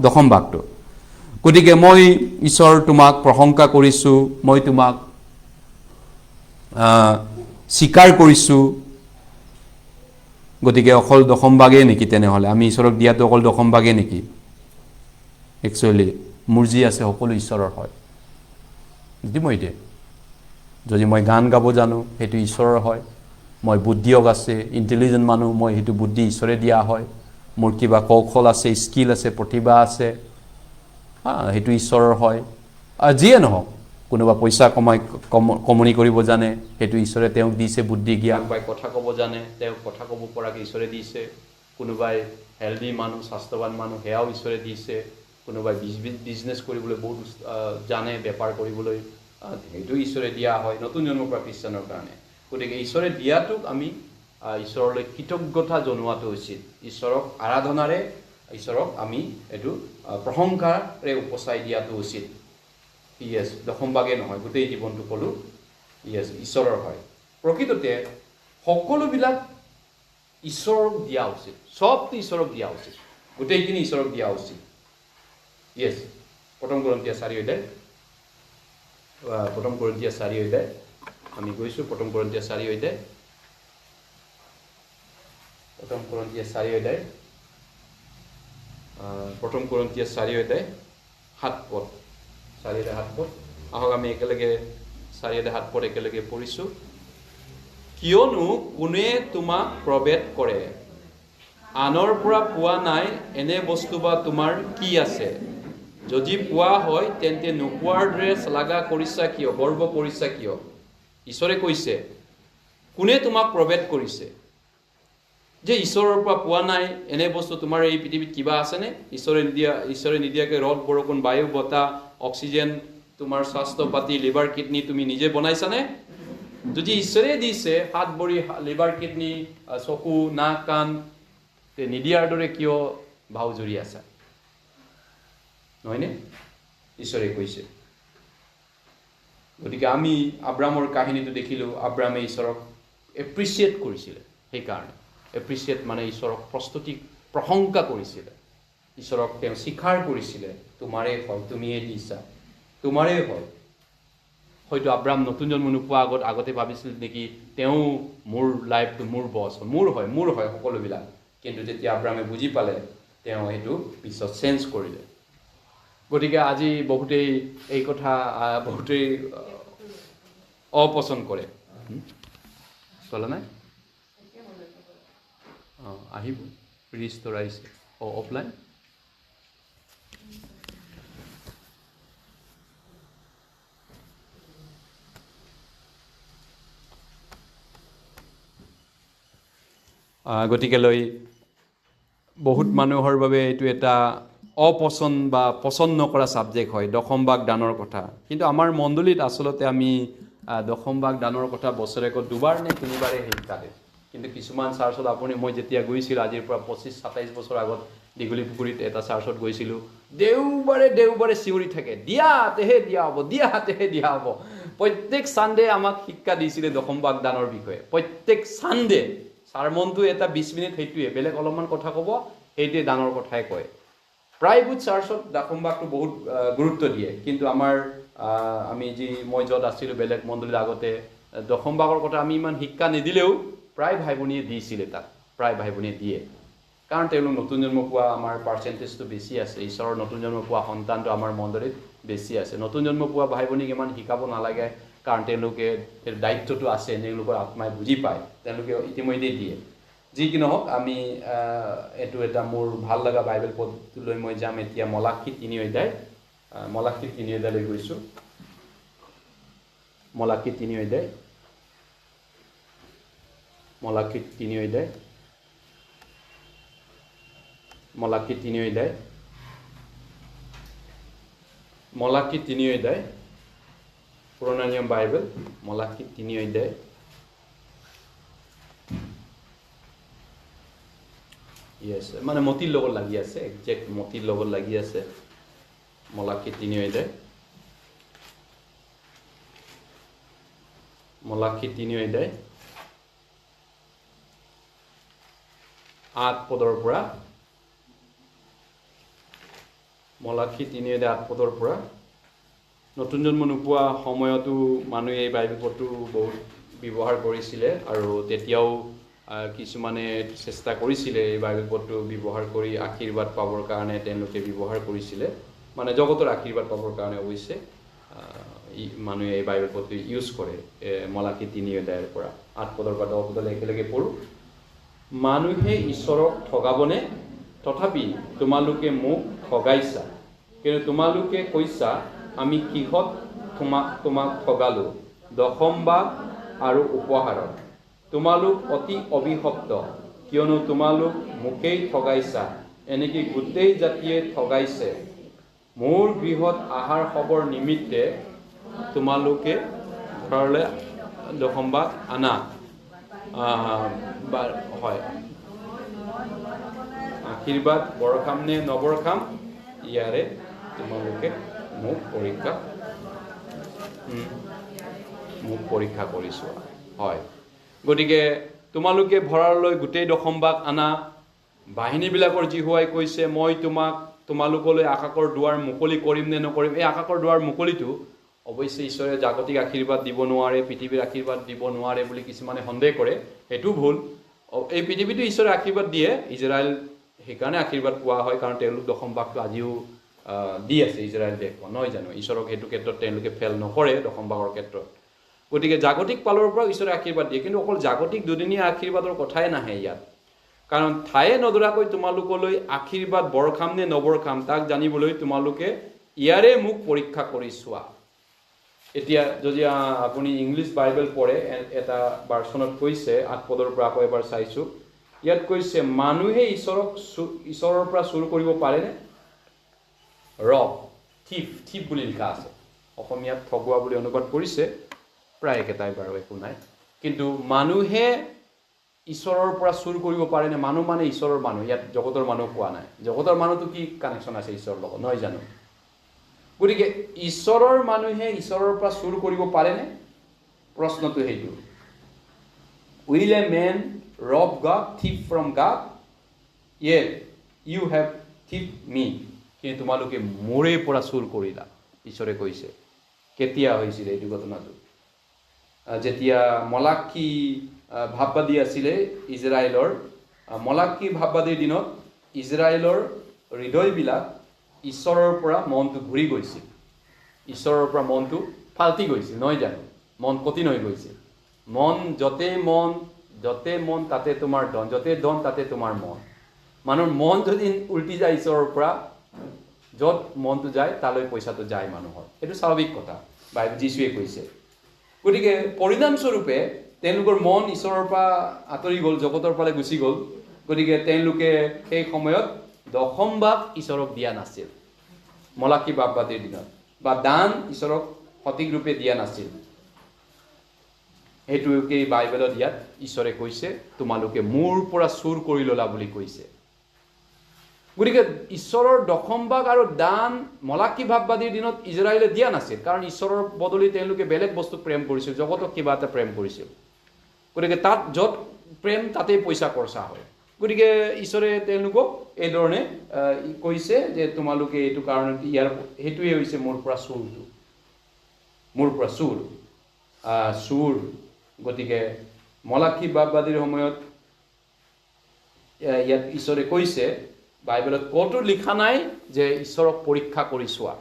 দশম ভাগটো। গতিকে মই ঈশ্বৰ তোমাক প্ৰশংসা কৰিছোঁ, মই তোমাক স্বীকাৰ কৰিছোঁ। গতিকে অকল দশম ভাগেই নেকি তেনেহ'লে? আমি ঈশ্বৰক দিয়াটো অকল দশম ভাগেই নেকি? একচুৱেলি মোৰ যি আছে সকলো ঈশ্বৰৰ হয়। যদি মই এতিয়া যদি মই গান গাব জানো সেইটো ঈশ্বৰৰ হয়। মই বুদ্ধিয়ক আছে, ইণ্টেলিজেণ্ট মানুহ, মই সেইটো বুদ্ধি ঈশ্বৰে দিয়া হয়। মোৰ কিবা কৌশল আছে, স্কিল আছে, প্ৰতিভা আছে, সেইটো ঈশ্বৰৰ হয়। যিয়ে নহওক, কোনোবা পইচা কমনি কৰিব জানে, সেইটো ঈশ্বৰে তেওঁক দিছে বুদ্ধি জ্ঞান। কোনোবাই কথা ক'ব জানে, তেওঁক কথা ক'ব পৰাকৈ ঈশ্বৰে দিছে। কোনোবাই হেল্ডি মানুহ, স্বাস্থ্যৱান মানুহ, সেয়াও ঈশ্বৰে দিছে। কোনোবাই বিজনেছ কৰিবলৈ বহুত জানে, বেপাৰ কৰিবলৈ, সেইটো ঈশ্বৰে দিয়া হয় নতুন জন্মৰ পৰা খ্ৰীষ্টানৰ কাৰণে। গতিকে ঈশ্বৰে দিয়াটোক আমি ঈশ্বৰলৈ কৃতজ্ঞতা জনোৱাটো উচিত। ঈশ্বৰক আৰাধনাৰে ঈশ্বৰক আমি এইটো প্ৰশংসাৰে উপচাই দিয়াটো উচিত। ইয়েছ, দশম ভাগে নহয়, গোটেই জীৱনটো ক'লোঁ ইয়েছ ঈশ্বৰৰ হয়। প্ৰকৃততে সকলোবিলাক ঈশ্বৰক দিয়া উচিত, চবটো ঈশ্বৰক দিয়া উচিত, গোটেইখিনি ঈশ্বৰক দিয়া উচিত। ইয়েছ, প্ৰথম কৰিন্থিয়া 4 অধ্যায় আমি গৈছোঁ। প্ৰথম কৰিন্থিয়া 4 অধ্যায় 7 পদ। 4-7 পদ। আহক আমি একেলগে 4-7 পদ একেলগে পঢ়িছোঁ। কিয়নো কোনে তোমাক প্ৰভেদ কৰে, আনৰ পৰা পোৱা নাই এনে বস্তু বা তোমাৰ কি আছে? যদি পোৱা হয় তেন্তে নোপোৱাৰ দৰে শ্লাঘা কৰিছা কিয়, গৰ্ব কৰিছা কিয়? ঈশ্বৰে কৈছে, কোনে তোমাক প্ৰভেদ কৰিছে? যে ঈশ্বৰৰ পৰা পোৱা নাই এনে বস্তু তোমাৰ এই পৃথিৱীত কিবা আছেনে? ঈশ্বৰে নিদিয়াকৈ ৰদ, বৰষুণ, বায়ু, বতাহ, অক্সিজেন, তোমাৰ স্বাস্থ্য পাতি, লিভাৰ, কিডনী তুমি নিজে বনাইছানে? যদি ঈশ্বৰে দিছে হাত, ভৰি, লিভাৰ, কিডনী, চকু, নাক, কাণ, নিদিয়াৰ দৰে কিয় ভাও জুৰি আছা? নহয়নে? ঈশ্বৰে কৈছে। গতিকে আমি আব্ৰামৰ কাহিনীটো দেখিলোঁ। আব্ৰামে ঈশ্বৰক এপ্ৰিচিয়েট কৰিছিলে। সেইকাৰণে এপ্ৰিচিয়েট মানে ঈশ্বৰক প্ৰশংসা কৰিছিলে, ঈশ্বৰক তেওঁ স্বীকাৰ কৰিছিলে। তোমাৰেই হয়, তুমিয়ে দিছা, তোমাৰেই হয়। হয়তো আব্ৰাম নতুন জন্ম নোপোৱা আগতে ভাবিছিল নেকি তেওঁ মোৰ লাইফটো মোৰ বছ, মোৰ হয় সকলোবিলাক। কিন্তু যেতিয়া আব্ৰামে বুজি পালে, তেওঁ সেইটো পিছত চেঞ্জ কৰিলে। গতিকে আজি বহুতেই এই কথা অপচন্দ কৰে। চলা নাই? আহিব, ৰিষ্টৰ আহিছে। অফলাইন গতিকেলৈ বহুত মানুহৰ বাবে এইটো এটা অপচন্দ বা পচন্দ নকৰা ছাবজেক্ট হয়, দশম ভাগ দানৰ কথা। কিন্তু আমাৰ মণ্ডলীত আচলতে আমি দশম ভাগ দানৰ কথা বছৰেকত 2বাৰ নে 3বাৰে শিক্ষা দিওঁ। কিন্তু কিছুমান চাৰ্চত মই যেতিয়া গৈছিলোঁ, আজিৰ পৰা 25-27 বছৰ আগত দীঘলী পুখুৰীত এটা চাৰ্চত গৈছিলোঁ, দেওবাৰে চিঞৰি থাকে, দিয়াতেহে দিয়া হ'ব, দিয়াতেহে দিয়া হ'ব। প্ৰত্যেক ছানডে আমাক শিক্ষা দিছিলে দশম ভাগ দানৰ বিষয়ে। প্ৰত্যেক ছানডে চাৰমনটো এটা 20 মিনিট, সেইটোৱে বেলেগ অলপমান কথা ক'ব, সেইটোৱে দানৰ কথাই কয়। প্ৰায়বোৰ চাৰ্চত দশম ভাগটো বহুত গুৰুত্ব দিয়ে। কিন্তু মই য'ত আছিলোঁ বেলেগ মণ্ডলীৰ আগতে দশম ভাগৰ কথা আমি ইমান শিক্ষা নিদিলেও প্ৰায় ভাই ভনীয়ে দিছিলে, তাত প্ৰায় ভাই ভনীয়ে দিয়ে। কাৰণ তেওঁলোক নতুন জন্ম পোৱা, আমাৰ পাৰ্চেণ্টেজটো বেছি আছে, ঈশ্বৰৰ নতুন জন্ম পোৱা সন্তানটো আমাৰ মণ্ডলীত বেছি আছে। নতুন জন্ম পোৱা ভাই ভনীক ইমান শিকাব নালাগে, কাৰণ তেওঁলোকে দায়িত্বটো আছে, তেওঁলোকৰ আত্মাই বুজি পায়, তেওঁলোকে ইতিমধ্যেই দিয়ে। যি কি নহওক, আমি এইটো এটা মোৰ ভাল লগা বাইবেল পদলৈ মই যাম এতিয়া। মলাখী 3 অধ্যায়, মলাখী 3 অধ্যায়লৈ গৈছোঁ। মলাখী 3 অধ্যায়, মলাখী 3 অধ্যায়, মলাখী 3 অধ্যায়, মলাখী 3 অধ্যায়, পুৰণা নিয়ম বাইবেল, মলাখী 3 অধ্যায় য়েছ মানে মতিৰ লগত লাগি আছে একজেক্ট মতিৰ লগত লাগি আছে মলাকি 3 অধ্যায় মলাকি 3 অধ্যায় 8 পদৰ পৰা মলাকি 3 অধ্যায় 8 পদৰ পৰা নতুন জন্ম নোপোৱা সময়তো মানুহে এই বাইবেল পদটো বহুত ব্যৱহাৰ কৰিছিলে আৰু তেতিয়াও কিছুমানে চেষ্টা কৰিছিলে এই বাইবেল পদটো ব্যৱহাৰ কৰি আশীৰ্বাদ পাবৰ কাৰণে তেওঁলোকে ব্যৱহাৰ কৰিছিলে মানে জগতৰ আশীৰ্বাদ পাবৰ কাৰণে অৱশ্যে মানুহে এই বাইবেল পদটো ইউজ কৰে মলাকি 3 অধ্যায়ৰ পৰা 8 পদৰ পৰা 10 পদলৈ একেলগে পঢ়ো মানুহে ঈশ্বৰক ঠগাবনে তথাপি তোমালোকে মোক ঠগাইছা কিন্তু তোমালোকে কৈছা আমি কিহত তোমাক ঠগালো দশমভাগ আৰু উপহাৰত তোমালোক অতি অভিশপ্ত কিয়নো তোমালোক মোকেই ঠগাইছা এনেকৈ গোটেই জাতিয়ে ঠগাইছে মোৰ গৃহত আহাৰ খবৰ নিমিত্তে তোমালোকে ঘৰলৈ দশমভাগ আনা হয় আশীৰ্বাদ বৰখাম নে নবৰখাম ইয়াৰে তোমালোকে মোক পৰীক্ষা কৰিছো হয় গতিকে তোমালোকে ভঁৰাললৈ গোটেই দশমভাগ আনা বাহিনীবিলাকৰ জিহুৱাই কৈছে মই তোমালোকলৈ আকাশৰ দুৱাৰ মুকলি কৰিম নে নকৰিম এই আকাশৰ দুৱাৰ মুকলিটো অৱশ্যে ঈশ্বৰে জাগতিক আশীৰ্বাদ দিব নোৱাৰে পৃথিৱীৰ আশীৰ্বাদ দিব নোৱাৰে বুলি কিছুমানে সন্দেহ কৰে সেইটো ভুল এই পৃথিৱীটো ঈশ্বৰে আশীৰ্বাদ দিয়ে ইজৰাইল সেইকাৰণে আশীৰ্বাদ পোৱা হয় কাৰণ তেওঁলোক দশমভাগটো আজিও দি আছে ইজৰাইল দেশখন নহয় জানো ঈশ্বৰক সেইটো ক্ষেত্ৰত তেওঁলোকে ফেল নকৰে দশমভাগৰ ক্ষেত্ৰত গতিকে জাগতিক পালৰ পৰা ঈশ্বৰে আশীৰ্বাদ দিয়ে কিন্তু অকল জাগতিক দুদিনীয়া আশীৰ্বাদৰ কথাই নাহে ইয়াত কাৰণ ঠায়ে নধৰাকৈ তোমালোকলৈ আশীৰ্বাদ বৰখাম নে নবৰখাম তাক জানিবলৈ তোমালোকে ইয়াৰে মোক পৰীক্ষা কৰি চোৱা এতিয়া যদি আপুনি ইংলিছ বাইবেল পঢ়ে এটা ভাৰ্চনত কৈছে 8 পদৰ পৰা আকৌ এবাৰ চাইছো ইয়াত কৈছে মানুহে ঈশ্বৰৰ পৰা চুৰ কৰিব পাৰেনে ৰব থিফ বুলি লিখা আছে অসমীয়াত ঠগোৱা বুলি অনুবাদ কৰিছে প্ৰায় একেটাই বাৰু একো নাই কিন্তু মানুহে ঈশ্বৰৰ পৰা চুৰ কৰিব পাৰেনে মানুহ মানে ঈশ্বৰৰ মানুহ ইয়াত জগতৰ মানুহ কোৱা নাই জগতৰ মানুহটো কি কানেকশ্যন আছে ঈশ্বৰৰ লগত নহয় জানো গতিকে ঈশ্বৰৰ মানুহে ঈশ্বৰৰ পৰা চুৰ কৰিব পাৰেনে প্ৰশ্নটো সেইটো উইল এ মেন ৰব god thief from god yet you have thief me কিন্তু তোমালোকে মোৰে পৰা চুৰ কৰিলা ঈশ্বৰে কৈছে কেতিয়া হৈছিল এই ঘটনাটো যেতিয়া মলাকি ভাববাদী আছিলে ইজৰাইলৰ মলাকি ভাববাদীৰ দিনত ইজৰাইলৰ হৃদয়বিলাক ঈশ্বৰৰ পৰা মনটো ঘূৰি গৈছিল ঈশ্বৰৰ পৰা মনটো ফাল্টি গৈছিল নহয় জানো মন কঠিন হৈ গৈছিল মন যতে মন তাতে তোমাৰ ধন যতে ধন তাতে তোমাৰ মন মানুহৰ মন যদি উল্টি যায় ঈশ্বৰৰ পৰা য'ত মনটো যায় তালৈ পইচাটো যায় মানুহৰ এইটো স্বাভাৱিক কথা বাইবেল যীশুৱে কৈছে গতিকে পৰিণামস্বৰূপে তেওঁলোকৰ মন ঈশ্বৰৰ পৰা আঁতৰি গ'ল জগতৰ ফালে গুচি গ'ল গতিকে তেওঁলোকে সেই সময়ত দশমভাগ ঈশ্বৰক দিয়া নাছিল মলাকি ভাববাদীৰ দিনত বা দান ঈশ্বৰক সঠিক ৰূপে দিয়া নাছিল সেইটোকে বাইবেলত ইয়াত ঈশ্বৰে কৈছে তোমালোকে মোৰ পৰা চুৰ কৰি ল'লা বুলি কৈছে গতিকে ঈশ্বৰৰ দশমভাগ আৰু দান মলাকি ভাববাদীৰ দিনত ইজৰাইলে দিয়া নাছিল কাৰণ ঈশ্বৰৰ বদলি তেওঁলোকে বেলেগ বস্তুক প্ৰেম কৰিছিল জগতক কিবা এটা প্ৰেম কৰিছিল গতিকে তাত য'ত প্ৰেম তাতেই পইচা খৰচা হয় গতিকে ঈশ্বৰে তেওঁলোকক এই ধৰণে কৈছে যে তোমালোকে এইটো কাৰণে ইয়াৰ হেতুৱে হৈছে মোৰ পৰা চুৰটো মোৰ পৰা চুৰ গতিকে মলাকি ভাববাদীৰ সময়ত ইয়াত ঈশ্বৰে কৈছে বাইবেলত ক'তো লিখা নাই যে ঈশ্বৰক পৰীক্ষা কৰি চোৱা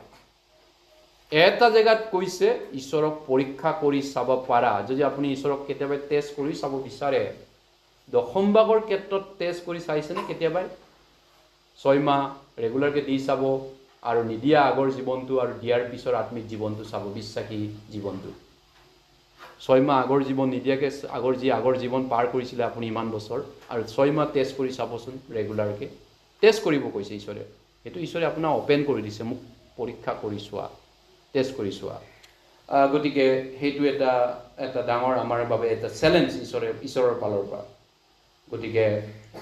এটা জেগাত কৈছে ঈশ্বৰক পৰীক্ষা কৰি চাব পাৰা যদি আপুনি ঈশ্বৰক কেতিয়াবা টেষ্ট কৰি চাব বিচাৰে দশমভাগৰ ক্ষেত্ৰত টেষ্ট কৰি চাইছেনে কেতিয়াবা 6 মাহ ৰেগুলাৰকৈ দি চাব আৰু নিদিয়া আগৰ জীৱনটো আৰু দিয়াৰ পিছৰ আত্মিক জীৱনটো চাব বিশ্বাসী জীৱনটো 6 মাহ আগৰ জীৱন নিদিয়াকৈ আগৰ জীৱন পাৰ কৰিছিলে আপুনি ইমান বছৰ আৰু 6 মাহ টেষ্ট কৰি চাবচোন ৰেগুলাৰকৈ টেষ্ট কৰিব কৈছে ঈশ্বৰে সেইটো ঈশ্বৰে আপোনাক অপেন কৰি দিছে মোক পৰীক্ষা কৰি চোৱা টেষ্ট কৰি চোৱা গতিকে সেইটো এটা ডাঙৰ আমাৰ বাবে এটা চেলেঞ্জ ঈশ্বৰৰ ফালৰ পৰা গতিকে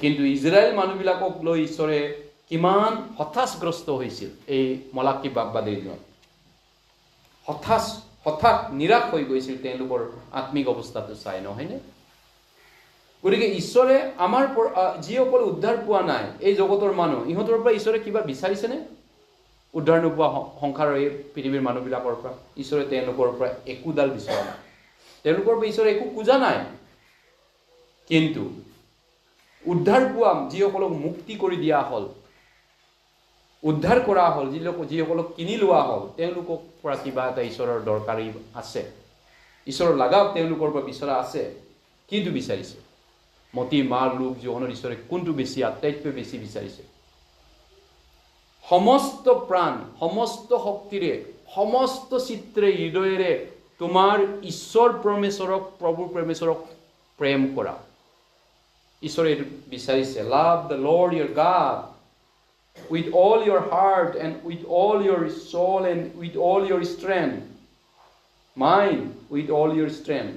কিন্তু ইজৰাইল মানুহবিলাকক লৈ ঈশ্বৰে কিমান হতাশগ্ৰস্ত হৈছিল এই মলাকি বাগবাদীৰ দিনত। হঠাৎ নিৰাশ হৈ গৈছিল তেওঁলোকৰ আত্মিক অৱস্থাটো চাই, নহয়নে? গতিকে ঈশ্বৰে আমাৰ যিসকল উদ্ধাৰ পোৱা নাই এই জগতৰ মানুহ, ইহঁতৰ পৰা ঈশ্বৰে কিবা বিচাৰিছেনে? উদ্ধাৰ নোপোৱা সংসাৰৰ এই পৃথিৱীৰ মানুহবিলাকৰ পৰা ঈশ্বৰে তেওঁলোকৰ পৰা একোডাল বিচৰা নাই, তেওঁলোকৰ পৰা ঈশ্বৰে একো খোজা নাই। কিন্তু উদ্ধাৰ পোৱা যিসকলক মুক্তি কৰি দিয়া হ'ল, উদ্ধাৰ কৰা হ'ল, যিসকলক কিনি লোৱা হ'ল, তেওঁলোকক পৰা কিবা এটা ঈশ্বৰৰ দৰকাৰী আছে, ঈশ্বৰৰ লাগাব তেওঁলোকৰ পৰা বিচৰা আছে। কিন্তু বিচাৰিছে মতি মাৰ লোক জীৱনৰ ঈশ্বৰে কোনটো বেছি আটাইতকৈ বেছি বিচাৰিছে? সমস্ত প্ৰাণ, সমস্ত শক্তিৰে, সমস্ত চিত্ৰে, হৃদয়েৰে তোমাৰ ঈশ্বৰ পৰমেশ্বৰক, প্ৰভু পৰমেশ্বৰক প্ৰেম কৰা। ঈশ্বৰে এইটো বিচাৰিছে। Love the Lord your God with all your heart and with all your soul and with all your strength, mind with all your strength.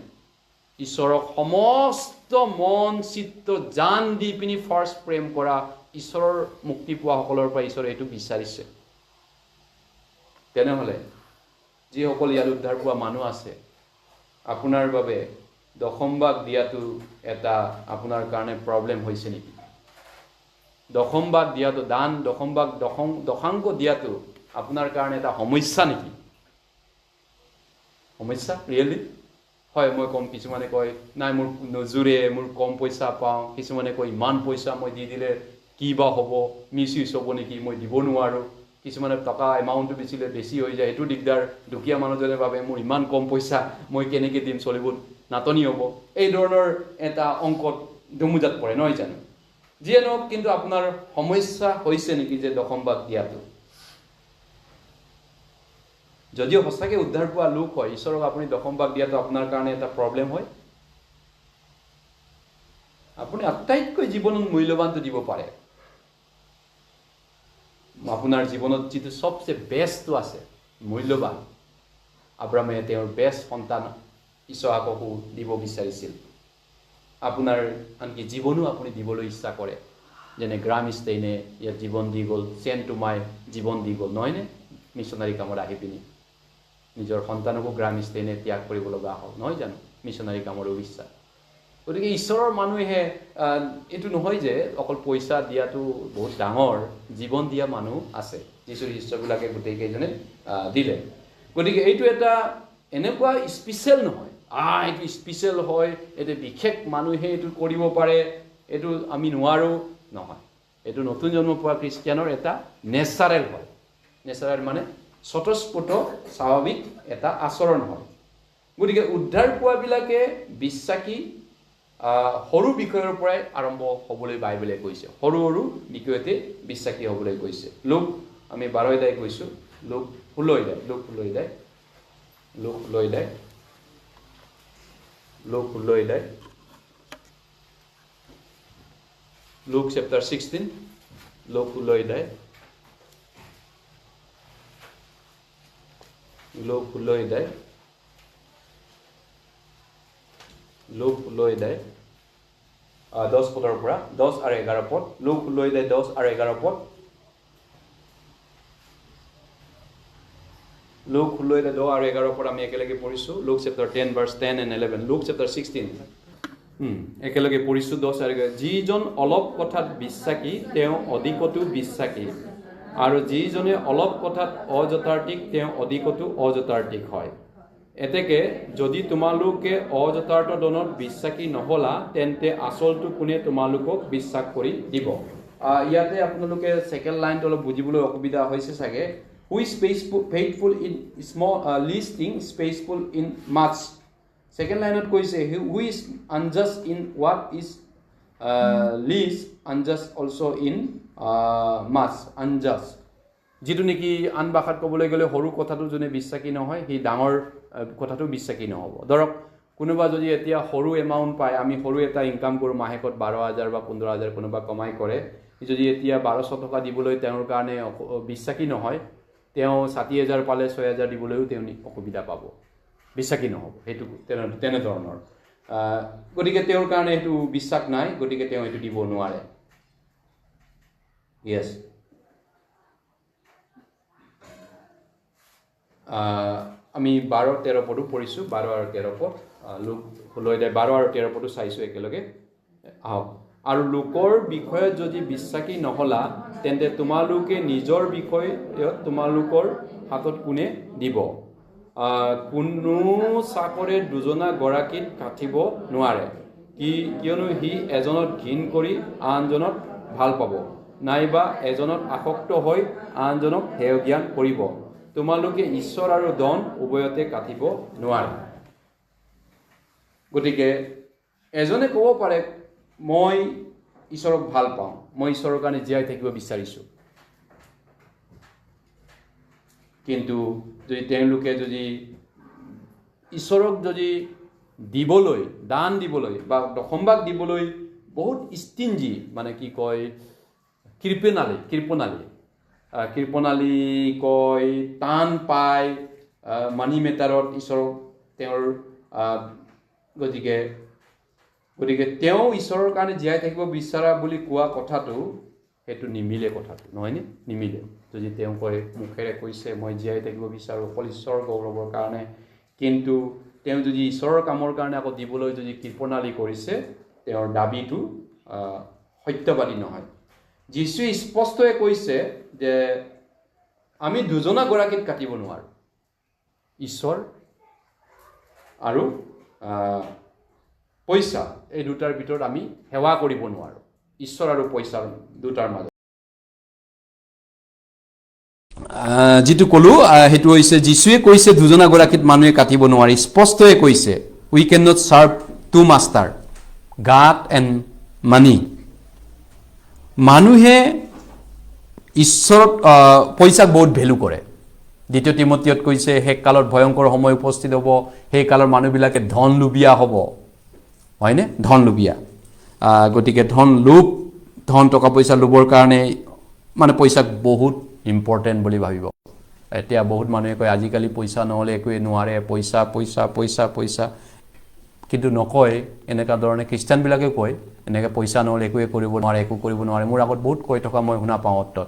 ঈশ্বৰক সমস্ত মন চিত্ত জান দি পিনি ফাৰ্ষ্ট প্ৰেম কৰা। ঈশ্বৰৰ মুক্তি পোৱাসকলৰ পৰা ঈশ্বৰে এইটো বিচাৰিছে। তেনেহ'লে যিসকল ইয়াত উদ্ধাৰ পোৱা মানুহ আছে, আপোনাৰ বাবে দশমভাগ দিয়াটো এটা আপোনাৰ কাৰণে প্ৰব্লেম হৈছে নেকি? দশমভাগ দিয়াটো, দান দশমভাগ দশাংশ দিয়াটো আপোনাৰ কাৰণে এটা সমস্যা নেকি? সমস্যা ৰিয়েলি? হয়, মই কম। কিছুমানে কয় নাই মোৰ নজুৰে, মোৰ কম পইচা পাওঁ। কিছুমানে কয় ইমান পইচা মই দি দিলে কি বা হ'ব, মিছ ইউজ হ'ব নেকি, মই দিব নোৱাৰোঁ। কিছুমানে টকা এমাউণ্টটো বেছি হৈ যায়, সেইটো দিগদাৰ। দুখীয়া মানুহজনে ভাবে মোৰ ইমান কম পইচা, মই কেনেকৈ দিম, চলিব নাটনি হ'ব। এই ধৰণৰ এটা অংকত ধুমুজাত পৰে, নহয় জানো? যিয়ে নহওক, কিন্তু আপোনাৰ সমস্যা হৈছে নেকি যে দশমভাগ দিয়াটো? যদিও সঁচাকৈ উদ্ধাৰ পোৱা লোক হয়, ঈশ্বৰক আপুনি দশমভাগ দিয়াটো আপোনাৰ কাৰণে এটা প্ৰব্লেম হয়। আপুনি আটাইতকৈ জীৱনত মূল্যৱানটো দিব পাৰে। আপোনাৰ জীৱনত যিটো সবচে বেষ্টটো আছে, মূল্যৱান, আব্ৰামে তেওঁৰ বেষ্ট সন্তান ইছহাককো দিব বিচাৰিছিল। আপোনাৰ আনকি জীৱনো আপুনি দিবলৈ ইচ্ছা কৰে, যেনে গ্ৰাম ষ্টেইনে ইয়াত জীৱন দি গ'ল, চেন টুমাই জীৱন দি গ'ল, নহয়নে? মিছনাৰী কামত আহি পিনি নিজৰ সন্তানকো গ্ৰাম ষ্টেইনে ত্যাগ কৰিব লগা হ'ল, নহয় জানো? মিছনাৰী কামৰ ইচ্ছা। গতিকে ঈশ্বৰৰ মানুহে এইটো নহয় যে অকল পইচা দিয়াটো বহুত ডাঙৰ, জীৱন দিয়া মানুহ আছে। যীশুৰ শিষ্যবিলাকে গোটেইকেইজনে দিলে। গতিকে এইটো এটা এনেকুৱা স্পেচিয়েল নহয়, এইটো স্পেচিয়েল হয়, এইটো বিশেষ মানুহে এইটো কৰিব পাৰে, এইটো আমি নোৱাৰোঁ, নহয়। এইটো নতুন জন্ম পোৱা খ্ৰীষ্টিয়ানৰ এটা নেচাৰেল হয়। নেচাৰেল মানে স্বতঃস্ফূৰ্ত স্বাভাৱিক এটা আচৰণ হয়। গতিকে উদ্ধাৰ পোৱাবিলাকে বিশ্বাসী সৰু বিষয়ৰ পৰাই আৰম্ভ হ'বলৈ বাইবেলে কৈছে। সৰু সৰু বিষয়তে বিশ্বাসী হ'বলৈ কৈছে। লোক আমি 12 অধ্যায় কৈছোঁ, লোক 16 অধ্যায়, লোক চেপ্টাৰ 16, লোক 16 অধ্যায়, লোক 16 অধ্যায়, লোক 16 অধ্যায় 10 পদৰ পৰা 10 আৰু 11 পদ। লোক 16 অধ্যায় 10 আৰু 11 পদ। লোক 16 অধ্যায় 10 আৰু 11 পদ আমি একেলগে পঢ়িছোঁ। লোক চেপ্টাৰ 10 ভাৰ্ছ 10 and 11, লোক চেপ্টাৰ 16 একেলগে পঢ়িছোঁ 10 আৰু 11। যিজন অলপ কথাত বিশ্বাসী তেওঁ অধিকতো বিশ্বাসী, আৰু যিজনে অলপ কথাত অযথাৰ্থিক তেওঁ অধিকতো অযথাৰ্থিক হয়। এতেকে যদি তোমালোকে অযথাৰ্থ ধনত বিশ্বাসী নহলা, তেন্তে আচলটো কোনে তোমালোকক বিশ্বাস কৰি দিব? ইয়াতে আপোনালোকে ছেকেণ্ড লাইনটো অলপ বুজিবলৈ অসুবিধা হৈছে চাগে। Who is faithful in least things, faithful in much. Second লাইনত কৈছে who is unjust in what is least, unjust also' in much. Unjust, যিটো নেকি আন ভাষাত ক'বলৈ গ'লে সৰু কথাটো যোনে বিশ্বাসী নহয়, সেই ডাঙৰ কথাটো বিশ্বাসী নহ'ব। ধৰক কোনোবা যদি এতিয়া সৰু এমাউণ্ট পায়, আমি সৰু এটা ইনকাম কৰোঁ মাহেকত 12,000 বা 15,000 কোনোবা কমাই কৰে, যদি এতিয়া 1200 টকা দিবলৈ তেওঁৰ কাৰণে বিশ্বাসী নহয়, তেওঁ 60,000 পালে 6,000 দিবলৈও তেওঁ অসুবিধা পাব, বিশ্বাসী নহ'ব। সেইটো তেনেধৰণৰ। গতিকে তেওঁৰ কাৰণে সেইটো বিশ্বাস নাই, গতিকে তেওঁ এইটো দিব নোৱাৰে। য়েছ, আমি 12-13 পদো পঢ়িছোঁ, 12 আৰু 13 পদ। লোক 12 আৰু 13 পদো চাইছোঁ একেলগে। আহক। আৰু লোকৰ বিষয়ত যদি বিশ্বাসী নহলা, তেন্তে তোমালোকে নিজৰ বিষয়ত তোমালোকৰ হাতত কোনে দিব? কোনো চাকৰে দুজনা গৰাকীত কাটিব নোৱাৰে, কিয়নো সি এজনত ঘিণ কৰি আনজনক ভাল পাব, নাইবা এজনত আসক্ত হৈ আনজনক হেয় জ্ঞান কৰিব। তোমালোকে ঈশ্বৰ আৰু ধন উভয়তে কাটিব নোৱাৰে। গতিকে এজনে ক'ব পাৰে, মই ঈশ্বৰক ভাল পাওঁ, মই ঈশ্বৰৰ কাৰণে জীয়াই থাকিব বিচাৰিছোঁ, কিন্তু যদি তেওঁলোকে যদি ঈশ্বৰক যদি দিবলৈ, দান দিবলৈ বা দশমভাগ দিবলৈ বহুত ষ্টিঞ্জি, মানে কি কয়, কৃপণালী কয়, টান পায় মানি মেটাৰত ঈশ্বৰক তেওঁৰ, গতিকে তেওঁ ঈশ্বৰৰ কাৰণে জীয়াই থাকিব বিচাৰা বুলি কোৱা কথাটো সেইটো নিমিলে, কথাটো নহয়নে? নিমিলে। যদি তেওঁ কয়, মুখেৰে কৈছে মই জীয়াই থাকিব বিচাৰোঁ অকল ঈশ্বৰৰ গৌৰৱৰ কাৰণে, কিন্তু তেওঁ যদি ঈশ্বৰৰ কামৰ কাৰণে আকৌ দিবলৈ যদি কৃপণালী কৰিছে, তেওঁৰ দাবীটো সত্যবাদী নহয়। যীশুৱে স্পষ্টকৈ কৈছে যে আমি দুজনা গৰাকীত কাটিব নোৱাৰোঁ, ঈশ্বৰ আৰু পইচা, এই দুটাৰ ভিতৰত আমি সেৱা কৰিব নোৱাৰোঁ, ঈশ্বৰ আৰু পইচাৰ দুটাৰ মাজত। যিটো ক'লো সেইটো হৈছে যীশুৱে কৈছে দুজনা গৰাকীত মানুহে কাটিব নোৱাৰি, স্পষ্টকৈ কৈছে, we can not serve two master, God and money. মানুহে ঈশ্বৰত পইচাক বহুত ভেলু কৰে। 2 তিমথিয়ত কৈছে, শেষ কালত ভয়ংকৰ সময় উপস্থিত হ'ব, সেই কালৰ মানুহবিলাকে ধন লোভীয়া হ'ব, হয়নে? ধন লোভীয়া। গতিকে ধন টকা পইচা লোভৰ কাৰণে মানে পইচাক বহুত ইম্পৰ্টেণ্ট বুলি ভাবিব। এতিয়া বহুত মানুহে কয় আজিকালি পইচা নহ'লে একোৱে নোৱাৰে, পইচা পইচা পইচা পইচা, কিন্তু নকয় এনেকুৱা ধৰণে খ্ৰীষ্টানবিলাকে কয় এনেকৈ পইচা নহ'লে একোৱে কৰিব নোৱাৰে, একো কৰিব নোৱাৰে। মোৰ আগত বহুত কৈ থকা মই শুনা পাওঁ অত্যত,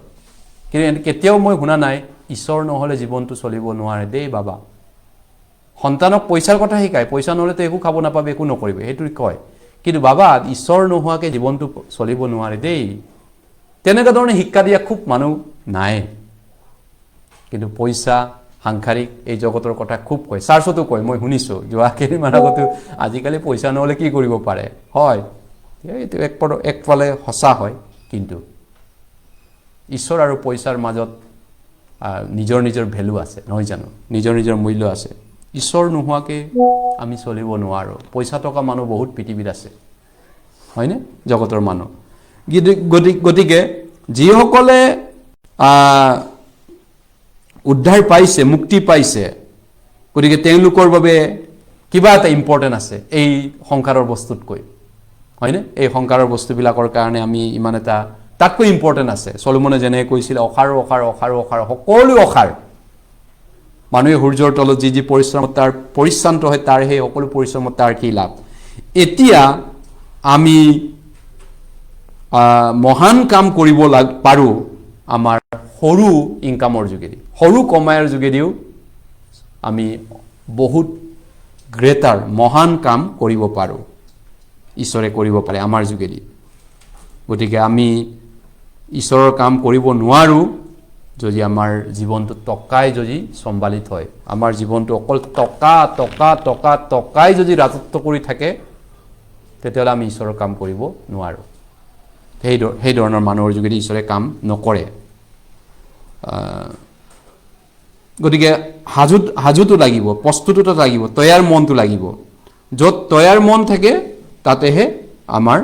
কিন্তু কেতিয়াও মই শুনা নাই ঈশ্বৰ নহ'লে জীৱনটো চলিব নোৱাৰে দেই বাবা। সন্তানক পইচাৰ কথা শিকায়, পইচা নহ'লেতো একো খাব নাপাবি, একো নকৰিবি, সেইটো কয়, কিন্তু বাবা ঈশ্বৰ নোহোৱাকৈ জীৱনটো চলিব নোৱাৰে দেই। তেনেকুৱা ধৰণে শিক্ষা দিয়া খুব মানুহ নাই, কিন্তু পইচা সাংসাৰিক এই জগতৰ কথা খুব কয়, চাৰ্চতো কয়, মই শুনিছোঁ যোৱা কেইদিনমান আগতো, আজিকালি পইচা নহ'লে কি কৰিব পাৰে। হয়, এইটো একফালে সঁচা হয়, কিন্তু ঈশ্বৰ আৰু পইচাৰ মাজত নিজৰ নিজৰ ভেলু আছে, নহয় জানো? নিজৰ নিজৰ মূল্য আছে। ঈশ্বৰ নোহোৱাকৈ আমি চলিব নোৱাৰোঁ। পইচা টকা মানুহ বহুত পৃথিৱীত আছে, হয়নে? জগতৰ মানুহ। গতিকে যিসকলে উদ্ধাৰ পাইছে, মুক্তি পাইছে, গতিকে তেওঁলোকৰ বাবে কিবা এটা ইম্পৰ্টেণ্ট আছে এই সংসাৰৰ বস্তুতকৈ, হয়নে? এই সংসাৰৰ বস্তুবিলাকৰ কাৰণে আমি ইমান এটা, তাতকৈ ইম্পৰ্টেণ্ট আছে। চলোমনে যেনেকৈ কৈছিলে, অসাৰো অসাৰ, অসাৰো অসাৰ, সকলো অসাৰ। মানুহে সূৰ্যৰ তলত যি পৰিশ্ৰমত তাৰ পৰিশ্ৰান্ত হয়, তাৰ সেই সকলো পৰিশ্ৰমত তাৰ কি লাভ? এতিয়া আমি মহান কাম কৰিব পাৰোঁ আমাৰ সৰু ইনকামৰ যোগেদি, সৰু কমাইৰ যোগেদিও আমি বহুত গ্ৰেটাৰ মহান কাম কৰিব পাৰোঁ, ঈশ্বৰে কৰিব পাৰে আমাৰ যোগেদি। গতিকে আমি ঈশ্বৰৰ কাম কৰিব নোৱাৰোঁ যদি আমাৰ জীৱনটো টকাই যদি চম্ভালিত হয়। আমাৰ জীৱনটো অকল টকা টকা টকা টকাই যদি ৰাজত্ব কৰি থাকে, তেতিয়াহ'লে আমি ঈশ্বৰৰ কাম কৰিব নোৱাৰোঁ। সেই ধৰণৰ মানুহৰ যোগেদি ঈশ্বৰে কাম নকৰে। গতিকে সাজুটো লাগিব, প্ৰস্তুততা লাগিব, তৈয়াৰ মনটো লাগিব। য'ত তৈয়াৰ মন থাকে তাতেহে আমাৰ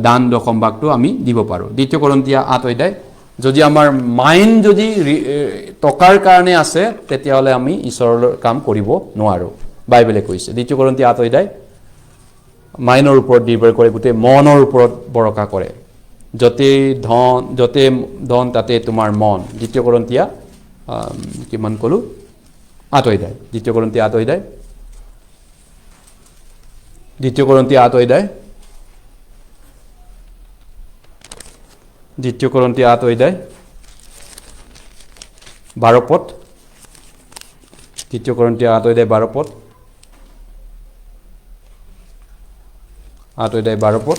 দান দশমভাগটো আমি দিব পাৰোঁ। 2 কৰিন্থিয়া 8 অধ্যায়, যদি আমাৰ মাইণ্ড যদি টকাৰ কাৰণে আছে, তেতিয়াহ'লে আমি ঈশ্বৰৰ কাম কৰিব নোৱাৰোঁ, বাইবেলে কৈছে। 2 কৰিন্থিয়া 8 অধ্যায়, মাইণ্ডৰ ওপৰত নিৰ্ভৰ কৰে, গোটেই মনৰ ওপৰত ভৰসা কৰে। য'তে ধন তাতে তোমাৰ মন। 2 কৰিন্থিয়া কিমান ক'লোঁ? 8 অধ্যায়, 2 কৰিন্থিয়া 8 অধ্যায়। দ্বিতীয় কৰন্থী 8 অধ্যায়, দ্বিতীয় কৰন্থী 8 অধ্যায় 12 পদ, দ্বিতীয় কৰন্থী 8 অধ্যায় 12 পদ, 8 অধ্যায় 12 পদ।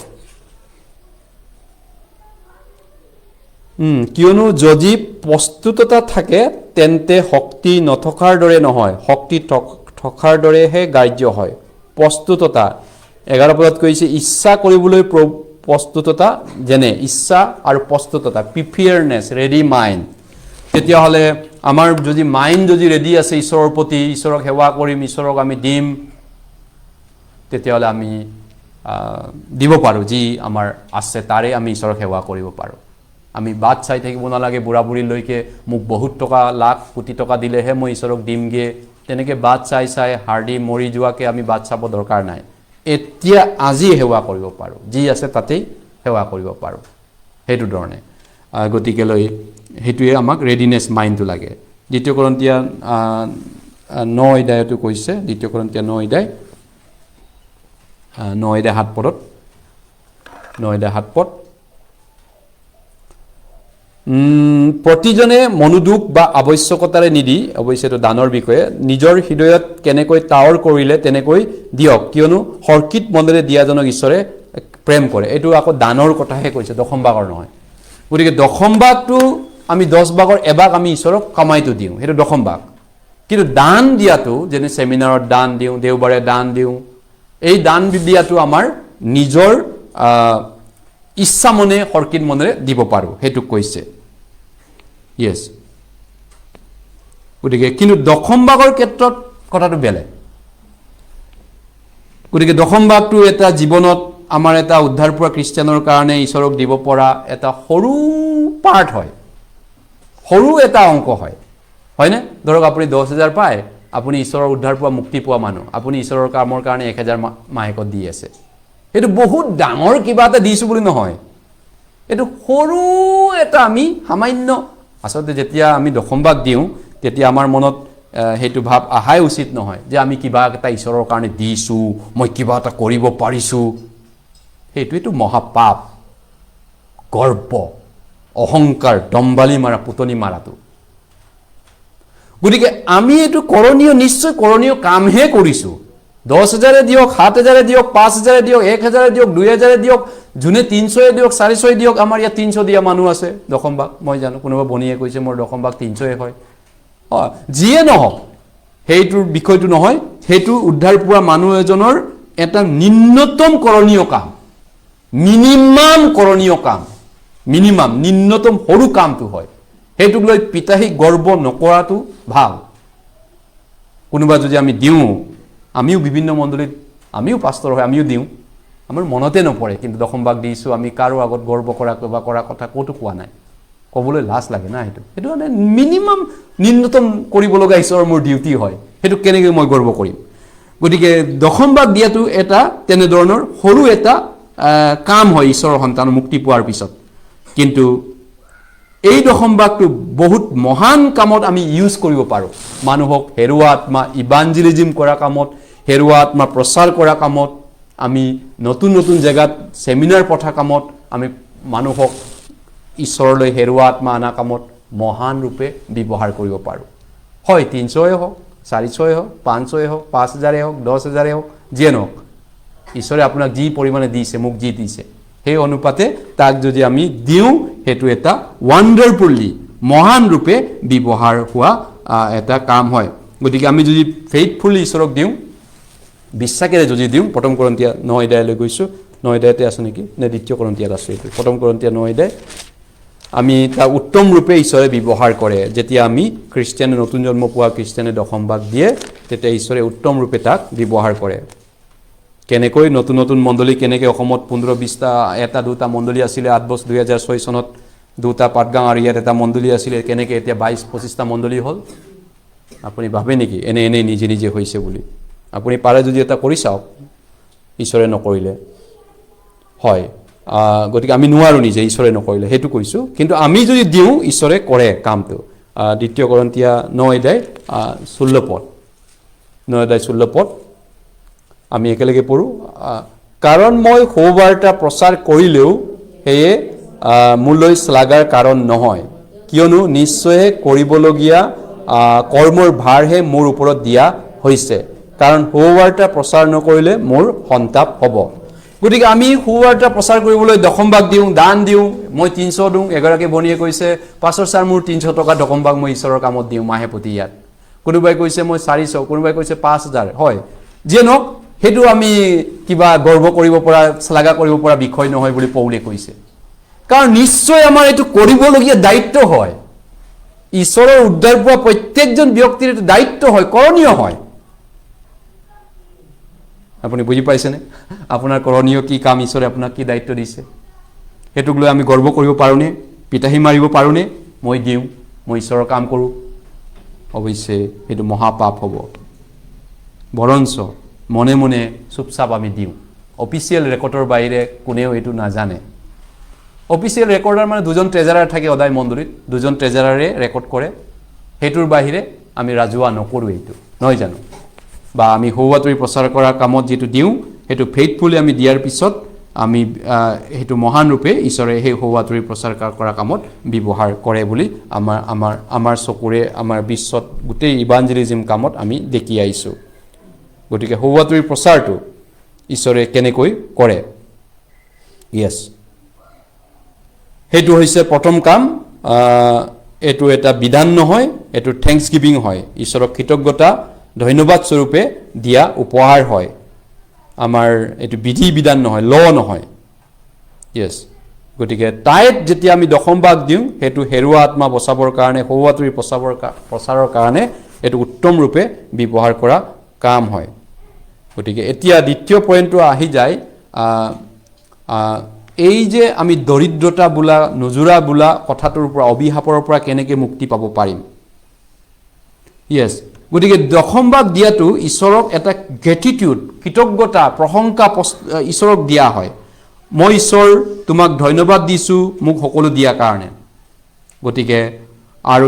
কিয়নো যদি প্ৰস্তুততা থাকে তেন্তে শক্তি নথকাৰ দৰে নহয়, শক্তি থকাৰ দৰেহে কাৰ্য হয়। প্ৰস্তুততা 11 পদত কৈছে ইচ্ছা কৰিবলৈ প্ৰস্তুততা, যেনে ইচ্ছা আৰু প্ৰস্তুততা, প্ৰিপেয়াৰনেছ, ৰেডি মাইণ্ড। তেতিয়াহ'লে আমাৰ যদি মাইণ্ড যদি ৰেডি আছে ঈশ্বৰৰ প্ৰতি, ঈশ্বৰক সেৱা কৰিম, ঈশ্বৰক আমি দিম, তেতিয়াহ'লে আমি দিব পাৰোঁ যি আমাৰ আছে তাৰে আমি ঈশ্বৰক সেৱা কৰিব পাৰোঁ। আমি বাট চাই থাকিব নালাগে বুঢ়া বুঢ়ীলৈকে মোক বহুত টকা লাখ কোটি টকা দিলেহে মই ঈশ্বৰক দিমগৈ, তেনেকৈ বাট চাই চাই হাৰ্ডি মৰি যোৱাকৈ আমি বাট চাব দৰকাৰ নাই। এতিয়া আজি সেৱা কৰিব পাৰোঁ, যি আছে তাতেই সেৱা কৰিব পাৰোঁ, সেইটো ধৰণে। গতিকেলৈ সেইটোৱে আমাক ৰেডিনেছ মাইণ্ডটো লাগে। দ্বিতীয় কৰন্থীয়া 9 অধ্যায়তো কৈছে, দ্বিতীয় কৰন্থীয়া 9 অধ্যায় 7 পদত, 9 অধ্যায় 7 পদ, প্ৰতিজনে মনোদুখ বা আৱশ্যকতাৰে নিদি, অৱশ্যে এইটো দানৰ বিষয়ে, নিজৰ হৃদয়ত কেনেকৈ তাৱৰ কৰিলে তেনেকৈ দিয়ক, কিয়নো হৰ্কিত মনেৰে দিয়াজনক ঈশ্বৰে প্ৰেম কৰে। এইটো আকৌ দানৰ কথাহে কৈছে, দশম ভাগৰ নহয়। গতিকে দশম ভাগটো আমি 10 ভাগৰ এভাগ আমি ঈশ্বৰক কমাইটো দিওঁ, সেইটো দশম ভাগ। কিন্তু দান দিয়াটো, যেনে ছেমিনাৰত দান দিওঁ, দেওবাৰে দান দিওঁ, এই দান দিয়াটো আমাৰ নিজৰ ইচ্ছা মনে হৰ্কিত মনেৰে দিব পাৰোঁ, সেইটোক কৈছে। ইয়েছ। গতিকে কিন্তু দশম ভাগৰ ক্ষেত্ৰত কথাটো বেলেগ। গতিকে দশম ভাগটো এটা জীৱনত আমাৰ এটা উদ্ধাৰ পোৱা খ্ৰীষ্টিয়ানৰ কাৰণে ঈশ্বৰক দিব পৰা এটা সৰু পাৰ্ট হয়, সৰু এটা অংক হয়, হয়নে? ধৰক আপুনি 10,000 পায়, আপুনি ঈশ্বৰৰ উদ্ধাৰ পোৱা মুক্তি পোৱা মানুহ, আপুনি ঈশ্বৰৰ কামৰ কাৰণে 1,000 মাহেকত দি আছে। এইটো বহুত ডাঙৰ কিবা এটা দিছোঁ বুলি নহয়, এইটো সৰু এটা আমি সামান্য। আচলতে যেতিয়া আমি দশম ভাগ দিওঁ তেতিয়া আমাৰ মনত সেইটো ভাৱ আহাই উচিত নহয় যে আমি কিবা এটা ঈশ্বৰৰ কাৰণে দিছোঁ, মই কিবা এটা কৰিব পাৰিছোঁ। সেইটোৱেতো মহাপাপ, গৰ্ব, অহংকাৰ, দম্বালি মাৰা, পুতনি মাৰাটো। গতিকে আমি এইটো কৰণীয়, নিশ্চয় কৰণীয় কামহে কৰিছোঁ। 10,000 দিয়ক, 7,000 দিয়ক, 5,000 দিয়ক, 1,000 দিয়ক, 2,000 দিয়ক, যোনে 300 দিয়ক, 400 দিয়ক। আমাৰ ইয়াত 300 দিয়া মানুহ আছে দশম ভাগ, মই জানো। কোনোবা বনিয়ে কৈছে মোৰ দশম ভাগ 300 হয়। যিয়ে নহওক সেইটোৰ বিষয়টো নহয়, সেইটো উদ্ধাৰ পোৱা মানুহ এজনৰ এটা নিম্নতম কৰণীয় কাম, মিনিমাম কৰণীয় কাম, মিনিমাম নিম্নতম সৰু কামটো হয়। সেইটোক লৈ পিতাহী গৰ্ব নকৰাটো ভাল। কোনোবা যদি আমি দিওঁ, আমিও বিভিন্ন মণ্ডলীত, আমিও পাষ্টৰ হয়, আমিও দিওঁ, আমাৰ মনতে নপৰে, কিন্তু দশম ভাগ দিছোঁ, আমি কাৰো আগত গৰ্ব কৰা কিবা কৰা কথা ক'তো কোৱা নাই, ক'বলৈ লাজ লাগে না। সেইটো মানে মিনিমাম নিম্নতম কৰিব লগা ঈশ্বৰৰ মোৰ ডিউটি হয়, সেইটো কেনেকৈ মই গৰ্ব কৰিম। গতিকে দশম ভাগ দিয়াটো এটা তেনেধৰণৰ সৰু এটা কাম হয় ঈশ্বৰৰ সন্তান মুক্তি পোৱাৰ পিছত। কিন্তু এই দশম ভাগটো বহুত মহান কামত আমি ইউজ কৰিব পাৰোঁ। মানুহক হেৰুৱা আত্মা ইভাঞ্জেলিজিম কৰা কামত, হেৰুৱা আত্মা প্ৰচাৰ কৰা কামত, আমি নতুন নতুন জেগাত ছেমিনাৰ পঠা কামত, আমি মানুহক ঈশ্বৰলৈ হেৰুৱা আত্মা অনা কামত মহান ৰূপে ব্যৱহাৰ কৰিব পাৰোঁ। হয় 300 হওক, 400 হওক, 500 হওক, 5,000 হওক, 10,000 হওক, যিয়ে নহওক, ঈশ্বৰে আপোনাক যি পৰিমাণে দিছে, মোক যি দিছে, সেই অনুপাতে তাক যদি আমি দিওঁ, সেইটো এটা ৱাণ্ডাৰফুলি মহান ৰূপে ব্যৱহাৰ হোৱা এটা কাম হয়। গতিকে আমি যদি ফেইথফুলি ঈশ্বৰক দিওঁ, বিশ্বাসেৰে যদি দিওঁ, প্ৰথম কৰন্থীয়া 9 অধ্যায়লৈ গৈছোঁ, 9 অধ্যায়তে আছোঁ নেকি, নে দ্বিতীয় কৰন্থীয়াত আছোঁ, এইটো প্ৰথম কৰন্থীয়া 9 অধ্যায়। আমি তাক উত্তম ৰূপে ঈশ্বৰে ব্যৱহাৰ কৰে। যেতিয়া আমি খ্ৰীষ্টিয়ানে, নতুন জন্ম পোৱা খ্ৰীষ্টিয়ানে দশম ভাগ দিয়ে, তেতিয়া ঈশ্বৰে উত্তম ৰূপে তাক ব্যৱহাৰ কৰে। কেনেকৈ নতুন নতুন মণ্ডলী, কেনেকৈ অসমত 15-20টা 1-2টা মণ্ডলী আছিলে 2006 চনত 2টা পাটগাঁও, আৰু ইয়াত এটা মণ্ডলী আছিলে, কেনেকৈ এতিয়া 22-25টা মণ্ডলী হ'ল। আপুনি ভাবে নেকি এনেই নিজে নিজে হৈছে বুলি? আপুনি পাৰে যদি এটা কৰি চাওক, ঈশ্বৰে নকৰিলে হয়। গতিকে আমি নোৱাৰোঁ নিজে, ঈশ্বৰে নকৰিলে, সেইটো কৈছোঁ। কিন্তু আমি যদি দিওঁ, ঈশ্বৰে কৰে কামটো। দ্বিতীয় কৰন্থীয়া 9 অধ্যায় 16 পদ, 9 অধ্যায় 16 পদ, আমি একেলগে পঢ়ো কাৰণ মই সুবাৰ্তা প্ৰচাৰ কৰিলেও সেয়ে মোলৈ শ্লাঘাৰ কাৰণ নহয় কিয়নো নিশ্চয় কৰিবলগীয়া কৰ্মৰ ভাৰহে মোৰ ওপৰত দিয়া হৈছে কাৰণ সুবাৰ্তা প্ৰচাৰ নকৰিলে মোৰ সন্তাপ হ'ব গতিকে আমি সুবাৰ্তা প্ৰচাৰ কৰিবলৈ দশমভাগ দিওঁ দান দিওঁ মই 300 দিওঁ এগৰাকী বনিয়ে কৈছে পাছৰ ছাৰ মোৰ 300 টকা দশমভাগ মই ঈশ্বৰৰ কামত দিওঁ মাহে প্ৰতি ইয়াত কোনোবাই কৈছে মই 400 কোনোবাই কৈছে 5000 হয় যেনক হেতু আমি কিবা গৰ্ব কৰিব পৰা শ্লাঘা কৰিব পৰা বিষয় নহয় বুলি পৌলে কৈছে কাৰণ নিশ্চয় আমাৰ এটো কৰিবলগীয়া দায়িত্ব হয় ঈশ্বৰৰ উদ্ধাৰ পোৱা প্ৰত্যেকজন ব্যক্তিৰ দায়িত্ব হয় কৰণীয় হয় আপুনি বুজি পাইছেনে আপোনাৰ কৰণীয় কি কাম ঈশ্বৰে আপোনাক কি দায়িত্ব দিছে হেতুক লৈ আমি গৰ্ব কৰিব পাৰোনে পিতাহি মাৰিব পাৰোনে মই দিওঁ মই ঈশ্বৰৰ কাম কৰো অৱশ্যে হেতু মহাপাপ হ'ব বৰঞ্চ মনে মনে চুপচাপ আমি দিওঁ অফিচিয়েল ৰেকৰ্ডৰ বাহিৰে কোনেও এটো নাজানে অফিচিয়েল ৰেকৰ্ডাৰ মানে দুজন ট্ৰেজাৰাৰ থাকে অদায় মণ্ডলীত দুজন ট্ৰেজাৰাৰে ৰেকৰ্ড কৰে হেতুৰ বাহিৰে আমি ৰাজুৱা নকৰো এটো নহয় জানো বা আমি হৌৱাতৰি প্ৰচাৰ কৰা কামত যেটো দিওঁ হেতু ফেইথফুলি আমি দিয়াৰ পিছত আমি হেতু মহান ৰূপে ঈশ্বৰে হে হৌৱাতৰি প্ৰচাৰ কৰা কামত ব্যৱহাৰ কৰে বুলি আমাৰ চকুৰে আমাৰ বিশ্বত গোটেই ইভাঞ্জেলিজম কামত আমি দেখি আইছো গতিকে হৌৱাতৰি প্ৰচাৰটো ঈশ্বৰে কেনেকৈ কৰে ইয়েস হেতু হৈছে প্ৰথম কাম এটো এটা বিধান নহয় এটো থ্যাঙ্কস গিভিং হয় ঈশ্বৰক কৃতজ্ঞতা ধন্যবাদ স্বৰূপে দিয়া উপহাৰ হয় আমাৰ এটো বিধি বিধান নহয় ল নহয় ইয়েস গতিকে তাইত যেতিয়া আমি দশমভাগ দিওঁ হেতু হেৰুৱা আত্মা বচাবৰ কাৰণে হৌৱাতৰি প্ৰচাৰৰ কাৰণে এটো উত্তম ৰূপে ব্যৱহাৰ কৰা কাম হয় গতিকে এতিয়া দ্বিতীয় পইণ্টটো আহি যায় এই যে আমি দৰিদ্ৰতা বুলা নজুৰা বুলা কথাটোৰ পৰা অবিহাপৰ পৰা কেনেকে মুক্তি পাব পাৰিম ইয়েস গতিকে দশমভাগ দিয়াটো ঈশ্বৰক এটা গ্ৰেটিটিউড কৃতজ্ঞতা প্ৰশংসা ঈশ্বৰক দিয়া হয় মই ঈশ্বৰ তোমাক ধন্যবাদ দিছো মোক সকলো দিয়া কাৰণে গতিকে আৰু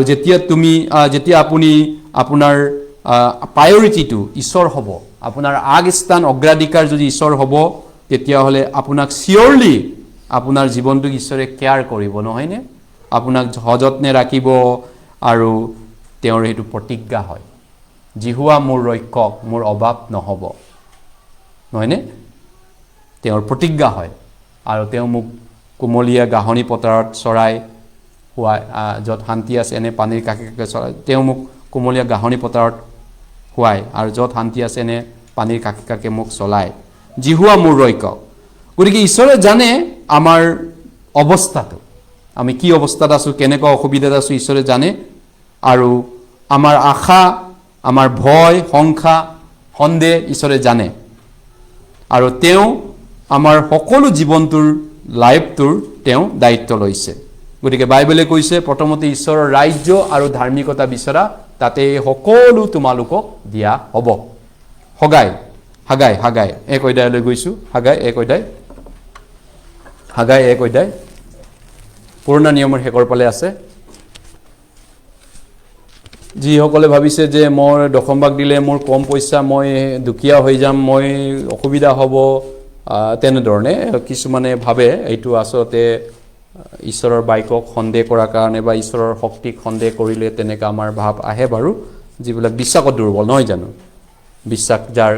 যেতিয়া আপুনি আপোনাৰ প্ৰায়োৰিটিটো ঈশ্বৰ হ'ব আপোনাৰ আগস্থান অগ্ৰাধিকাৰ যদি ঈশ্বৰ হ'ব তেতিয়া হলে আপোনাক সিয়ৰলি আপোনাৰ জীৱনটো ঈশ্বৰে কেয়াৰ কৰিব নহয়নে আপোনাক সযত্নে ৰাখিব আৰু তেওঁৰ হেতু প্ৰতিজ্ঞা হয় জিহুৱা মোৰ ৰক্ষক মোৰ অভাৱ নহব নহয়নে তেওঁৰ প্ৰতিজ্ঞা হয় আৰু তেওঁ মোক কুমলীয়া গাহনি পতাৰত চৰাই হোৱাই যত শান্তি আছে এনে পানীৰ কাষে কাষে চৰাই তেওঁ মোক কুমলীয়া গাহনি পতাৰত হোৱাই আৰু যত শান্তি আছে এনে পানীৰ কাষে কাষে মোক চলাই জিহুৱা মোৰ ৰক্ষক গতিকে ঈশ্বৰে জানে আমাৰ অৱস্থাটো আমি কি অৱস্থাত আছো কেনেকুৱা অসুবিধাত আছো ঈশ্বৰে জানে আৰু আমাৰ আশা আমাৰ ভয় সংখ্যা সন্দেহ ঈশ্বৰে জানে আৰু তেওঁ আমাৰ সকলো জীৱনটোৰ লাইফটোৰ তেওঁ দায়িত্ব লৈছে গতিকে বাইবেলে কৈছে প্ৰথমতে ঈশ্বৰৰ ৰাজ্য আৰু ধাৰ্মিকতা বিচৰা তাতে সকলো তোমালোকক দিয়া হ'ব হাগাই এক অধ্যায়লৈ গৈছো হাগাই এক অধ্যায় পুৰণা নিয়মৰ শেষৰ পালে আছে যিসকলে ভাবিছে যে মোৰ দশমভাগ দিলে মোৰ কম পইচা মই দুখীয়া হৈ যাম মই অসুবিধা হ'ব তেনেধৰণে কিছুমানে ভাবে এইটো আচলতে ঈশ্বৰৰ বাইকক সন্দেহ কৰাৰ কাৰণে বা ঈশ্বৰৰ শক্তিক সন্দেহ কৰিলে তেনেকা আমাৰ ভাৱ আহে বাৰু যিবিলাক বিশ্বাসত দুৰ্বল নহয় জানো বিশ্বাস যাৰ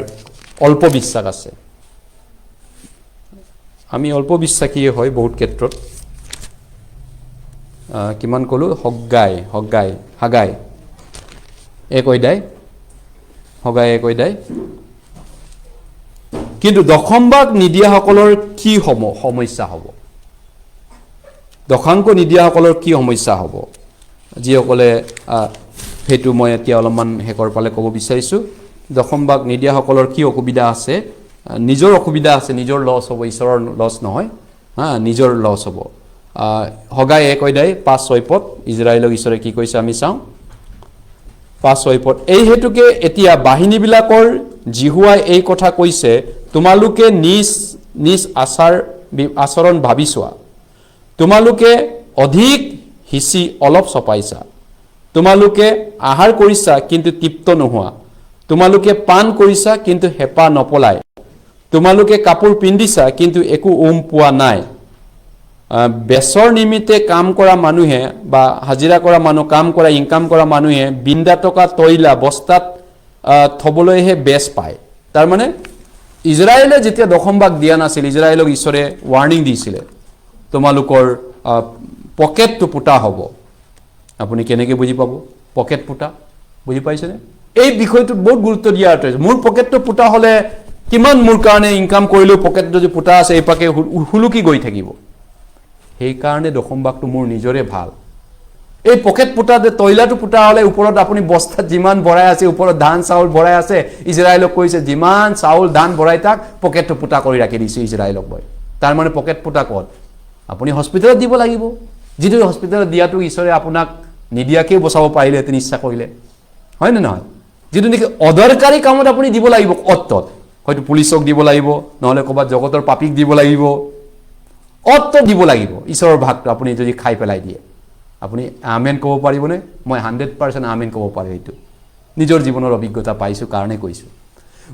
অল্প বিশ্বাস আছে আমি অল্প বিশ্বাসী হয় বহুত ক্ষেত্ৰত কিমান কলো হাগাই এক অধ্যায় কিন্তু দশমভাগ নিদিয়াসকলৰ কি সমস্যা হ'ব দশাংশ নিদিয়াসকলৰ কি সমস্যা হ'ব যিসকলে হেতু মই এতিয়া অলপমান শেষৰ পালে ক'ব বিচাৰিছো দশমভাগ নিদিয়াসকলৰ কি অসুবিধা আছে নিজৰ অসুবিধা আছে নিজৰ লছ হ'ব ঈশ্বৰৰ লছ নহয় নিজৰ লছ হ'ব হগাই এক অধ্যায় 5-6 পদ ইজৰাইলক ঈশ্বৰে কি কৈছে আমি চাওঁ 5-6 পদ এই হেতুকে এতিয়া বাহিনীবিলাকৰ জিহুৱাই এই কথা কৈছে তোমালোকে নিজ আচৰণ ভাবি চোৱা তোমালোকে অধিক হিচি অলপ চপাইছা তোমালোকে আহাৰ কৰিছা কিন্তু তৃপ্ত নোহোৱা তোমালোকে পান কৰিছা কিন্তু হেপা নপলাই তোমালোকে কাপোৰ পিন্ধিছা কিন্তু একো পোৱা নাই বেছৰ নিমিত্তে কাম কৰা মানুহে বা হাজিৰা কৰা মানুহ কাম কৰা ইনকাম কৰা মানুহে বিন্দা টকা তৈলা বস্তাত থবলৈহে বেছ পায় তাৰ মানে ইজৰাইলে যেতিয়া দশমভাগ দিয়া নাছিল ইজৰাইলক ঈশ্বৰে ৱাৰ্নিং দিছিলে তোমালোকৰ পকেটটো পুটা হ'ব আপুনি কেনেকৈ বুজি পাব পকেট পুটা বুজি পাইছেনে এই বিষয়টো বহুত গুৰুত্ব দিয়া আছে মোৰ পকেটটো পুটা হলে কিমান মোৰ কাৰণে ইনকাম কৰিলো পকেট যদি পুটা আছে এই পাকে হুলুকি গৈ থাকিব সেই কাৰণে দশমভাগটো মোৰ নিজৰে ভাল এই পকেট পুটা তৈলাটো পুটা হলে ওপৰত আপুনি বস্তাত যিমান ভৰাই আছে ওপৰত ধান চাউল ভৰাই আছে ইজৰাইলক কৈছে যিমান চাউল ধান ভৰাই তাক পকেটটো পুটা কৰি ৰাখি দিছে ইজৰাইলক মই তাৰ মানে পকেট পুটা ক'ত আপুনি হস্পিটেলত দিব লাগিব যিটো হস্পিটেলত দিয়াটো ঈশ্বৰে আপোনাক নিদিয়াকে বচাব পাৰিলে তিনি ইচ্ছা কৰিলে হয় নে নহয় যিটো নেকি অদৰকাৰী কামত আপুনি দিব লাগিব অত্তত হয়তো পুলিচক দিব লাগিব নহলে ক'বাত জগতৰ পাপিক দিব লাগিব অত্তত দিব লাগিব ঈশ্বৰৰ ভাগটো আপুনি যদি খাই পেলাই দিয়ে আপুনি আমেন ক'ব পাৰিবনে মই 100% আমেন ক'ব পাৰো এইটো নিজৰ জীৱনৰ অভিজ্ঞতা পাইছো কাৰণে কৈছো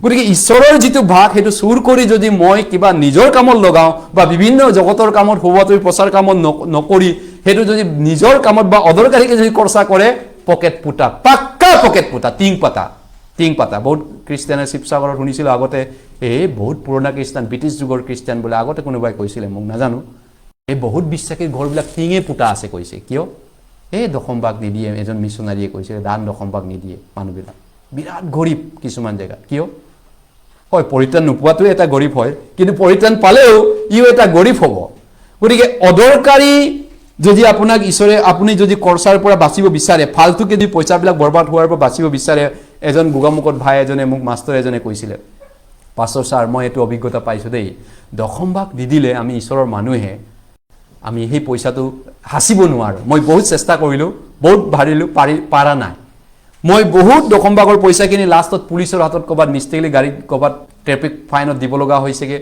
গতিকে ঈশ্বৰৰ যিটো ভাগ সেইটো চুৰ কৰি যদি মই কিবা নিজৰ কামত লগাও বা বিভিন্ন জগতৰ কামত হোৱাটোই প্ৰচাৰ কামত নকৰি হেতু যদি নিজৰ কামত বা অদৰকাৰীকে যদি খৰচা কৰে পকেট পুটা পাক্কা পকেট পুটা টিং পাতা বহুত খ্ৰীষ্টিয়ানে শিৱসাগৰত শুনিছিল আগতে এই বহুত পুৰণা খ্ৰীষ্টিয়ান ব্ৰিটিছ যুগৰ খ্ৰীষ্টিয়ান বোলে আগতে কোনোবাই কৈছিলে মোক নাজানো এই বহুত বিশ্বাসীৰ ঘৰবিলাক টিঙে পুটা আছে কৈছে কিয় এই দশমভাগ নিদিয়ে এজন মিছনাৰীয়ে কৈছে দান দশমভাগ নিদিয়ে মানুহবিলাক বিৰাট গৰীব কিছুমান জেগা কিয় হয় পৰিত্ৰাণ নোপোৱাটো এটা গৰীব হয় কিন্তু পৰিত্ৰাণ পালেও ইও এটা গৰীব হ'ব গতিকে অদৰকাৰী যদি আপোনাক ঈশ্বৰে আপুনি যদি খৰচাৰ পৰা বাচিব বিচাৰে ফালতুকে যদি পইচাবিলাক বৰবাদ হোৱাৰ পৰা বাচিব বিচাৰে এজন গুগামুখত ভাই এজনে মোক মাষ্টৰ এজনে কৈছিলে পাছৰ ছাৰ মই এইটো অভিজ্ঞতা পাইছো দেই দশমভাগ দিদিলে আমি ঈশ্বৰৰ মানুহে আমি সেই পইচাটো হাসিব নোৱাৰো মই বহুত চেষ্টা কৰিলো বহুত ভাৰিলো পাৰা নাই মই বহুত দশমভাগৰ পইচাখিনি লাষ্টত পুলিচৰ হাতত কবাত মিষ্টেকলি গাড়ী কবাত ট্ৰাফিক ফাইনত দিব লগা হৈছেগে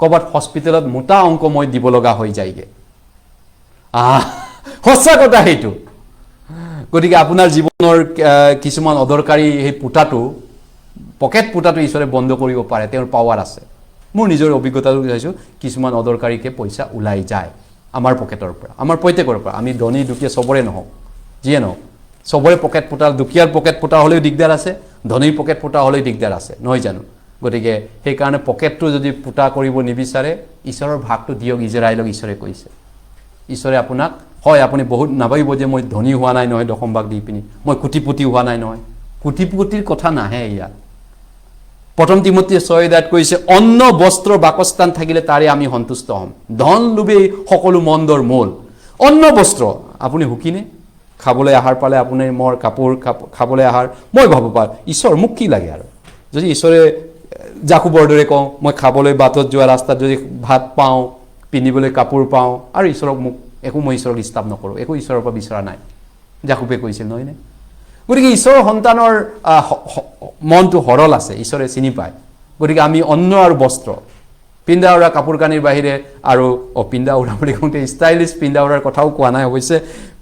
কবাত হস্পিটেলত মোটা অংক মই দিব লগা হৈ যায়গে হসা কথা হেতু গতিকে আপোনাৰ জীৱনৰ কিছুমান অদৰকাৰী এই পুটাটো পকেট পুটাটো ঈশ্বৰে বন্ধ কৰিব পাৰে তেওঁৰ পাৱাৰ আছে মোৰ নিজৰ অভিজ্ঞতাটো কৈছো কিছুমান অদৰকাৰীকে পইচা উলাই যায় আমাৰ পকেটৰ পৰা আমাৰ প্ৰত্যেকৰ পৰা আমি ধনী দুখীয়া সবৰে নহও যিয়ে নহওক সবৰে পকেট পুটা দুখীয়াৰ পকেট পুটা হলেও দিগদাৰ আছে ধনীৰ পকেট পুটা হলেও দিগদাৰ আছে নহয় জানো গতিকে সেই কাৰণে পকেটটো যদি পুটা কৰিব নিবিচাৰে ঈশ্বৰৰ ভাগটো দিয়ক ইজৰাইলক ঈশ্বৰে কৈছে ঈশ্বৰে আপোনাক হয় আপুনি বহুত নাভাবিব যে মই ধনী হোৱা নাই নহয় দশমভাগ দি পিনি মই কোটিপতি হোৱা নাই নহয় কোটিপতিৰ কথা নাহে ইয়াত প্ৰথম তিমোথী 6:8 কৈছে অন্ন বস্ত্ৰ বাকস্থান থাকিলে তাৰে আমি সন্তুষ্ট হম ধন লোভেই সকলো মন্দৰ মূল অন্ন বস্ত্ৰ আপুনি হুকিনে খাবলৈ আহাৰ পালে আপুনি মোৰ কাপোৰ খাবলৈ আহাৰ মই ভাবো পা ঈশ্বৰ মোক কি লাগে আৰু যদি ঈশ্বৰে জাকুবৰ দৰে কওঁ মই খাবলৈ বাটত যোৱা ৰাস্তাত যদি ভাত পাওঁ পিন্ধিবলৈ কাপোৰ পাওঁ আৰু ঈশ্বৰক মোক একো মই ঈশ্বৰক ইস্তাপ নকৰো একো ঈশ্বৰৰ পৰা বিচৰা নাই জাকুবে কৈছিল নহয় নে গতিকে ঈশ্বৰৰ সন্তানৰ মনটো হৰল আছে ঈশ্বৰে চিনি পায় গতিকে আমি অন্ন আৰু বস্ত্ৰ পিন্ধা উৰা কাপোৰ কানিৰ বাহিৰে আৰু পিন্ধা উৰা বুলি কওঁতে ষ্টাইলিছ পিন্ধা উৰাৰ কথাও কোৱা নাই অৱশ্যে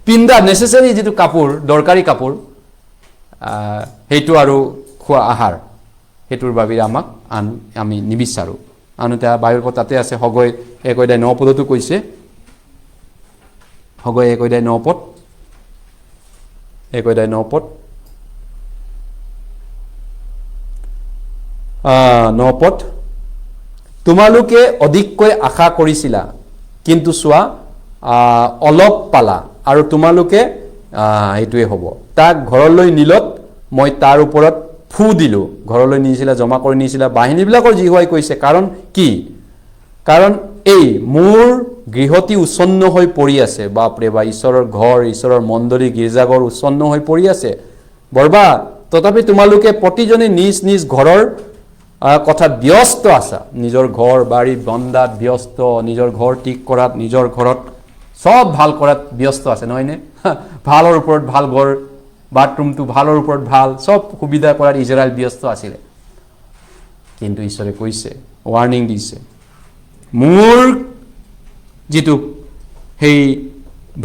পিন্ধা নেসেসাৰী যেটো কাপোৰ দৰকাৰী কাপোৰ হেতু আৰু খোৱা আহাৰ হেতুৰ বাবে আমাক আমি নিবিচাৰো আনতে বাইবেলৰ তাতে আছে হগৈ 1:9 পদতো কৈছে হগৈ 1:9 পদ 1:9 পদ 9 পদ তোমালোকে অধিককৈ আশা কৰিছিলা কিন্তু চোৱা অলপ পালা আৰু তোমালোকে এইটোৱে হ'ব তাক ঘৰলৈ নিলত মই তাৰ ওপৰত ফু দিলো ঘৰলৈ নিছিলা জমা কৰি নিছিলা বাহিনীবিলাকৰ যি হয় কৈছে কাৰণ কি কাৰণ এই মোৰ গৃহটি উচ্ছন্ন হৈ পৰি আছে বাপৰে বা ঈশ্বৰৰ ঘৰ ঈশ্বৰৰ মণ্ডলী গীৰ্জাঘৰ উচ্ছন্ন হৈ পৰি আছে বৰবা তথাপি তোমালোকে প্ৰতিজনে নিজ নিজ ঘৰৰ কথা ব্যস্ত আছা নিজৰ ঘৰ বাৰী বন্দাত ব্যস্ত নিজৰ ঘৰ ঠিক কৰাত নিজৰ ঘৰত সব ভাল কৰাত ব্যস্ত আছে নহয় নে ভালৰ ওপৰত ভাল ঘৰ বাথৰুমটো ভালৰ ওপৰত ভাল সব সুবিধা কৰাত ইজৰাইল ব্যস্ত আছিল কিন্তু ঈশ্বৰে কৈছে ৱাৰ্নিং দিছে মোৰ যেটো হেই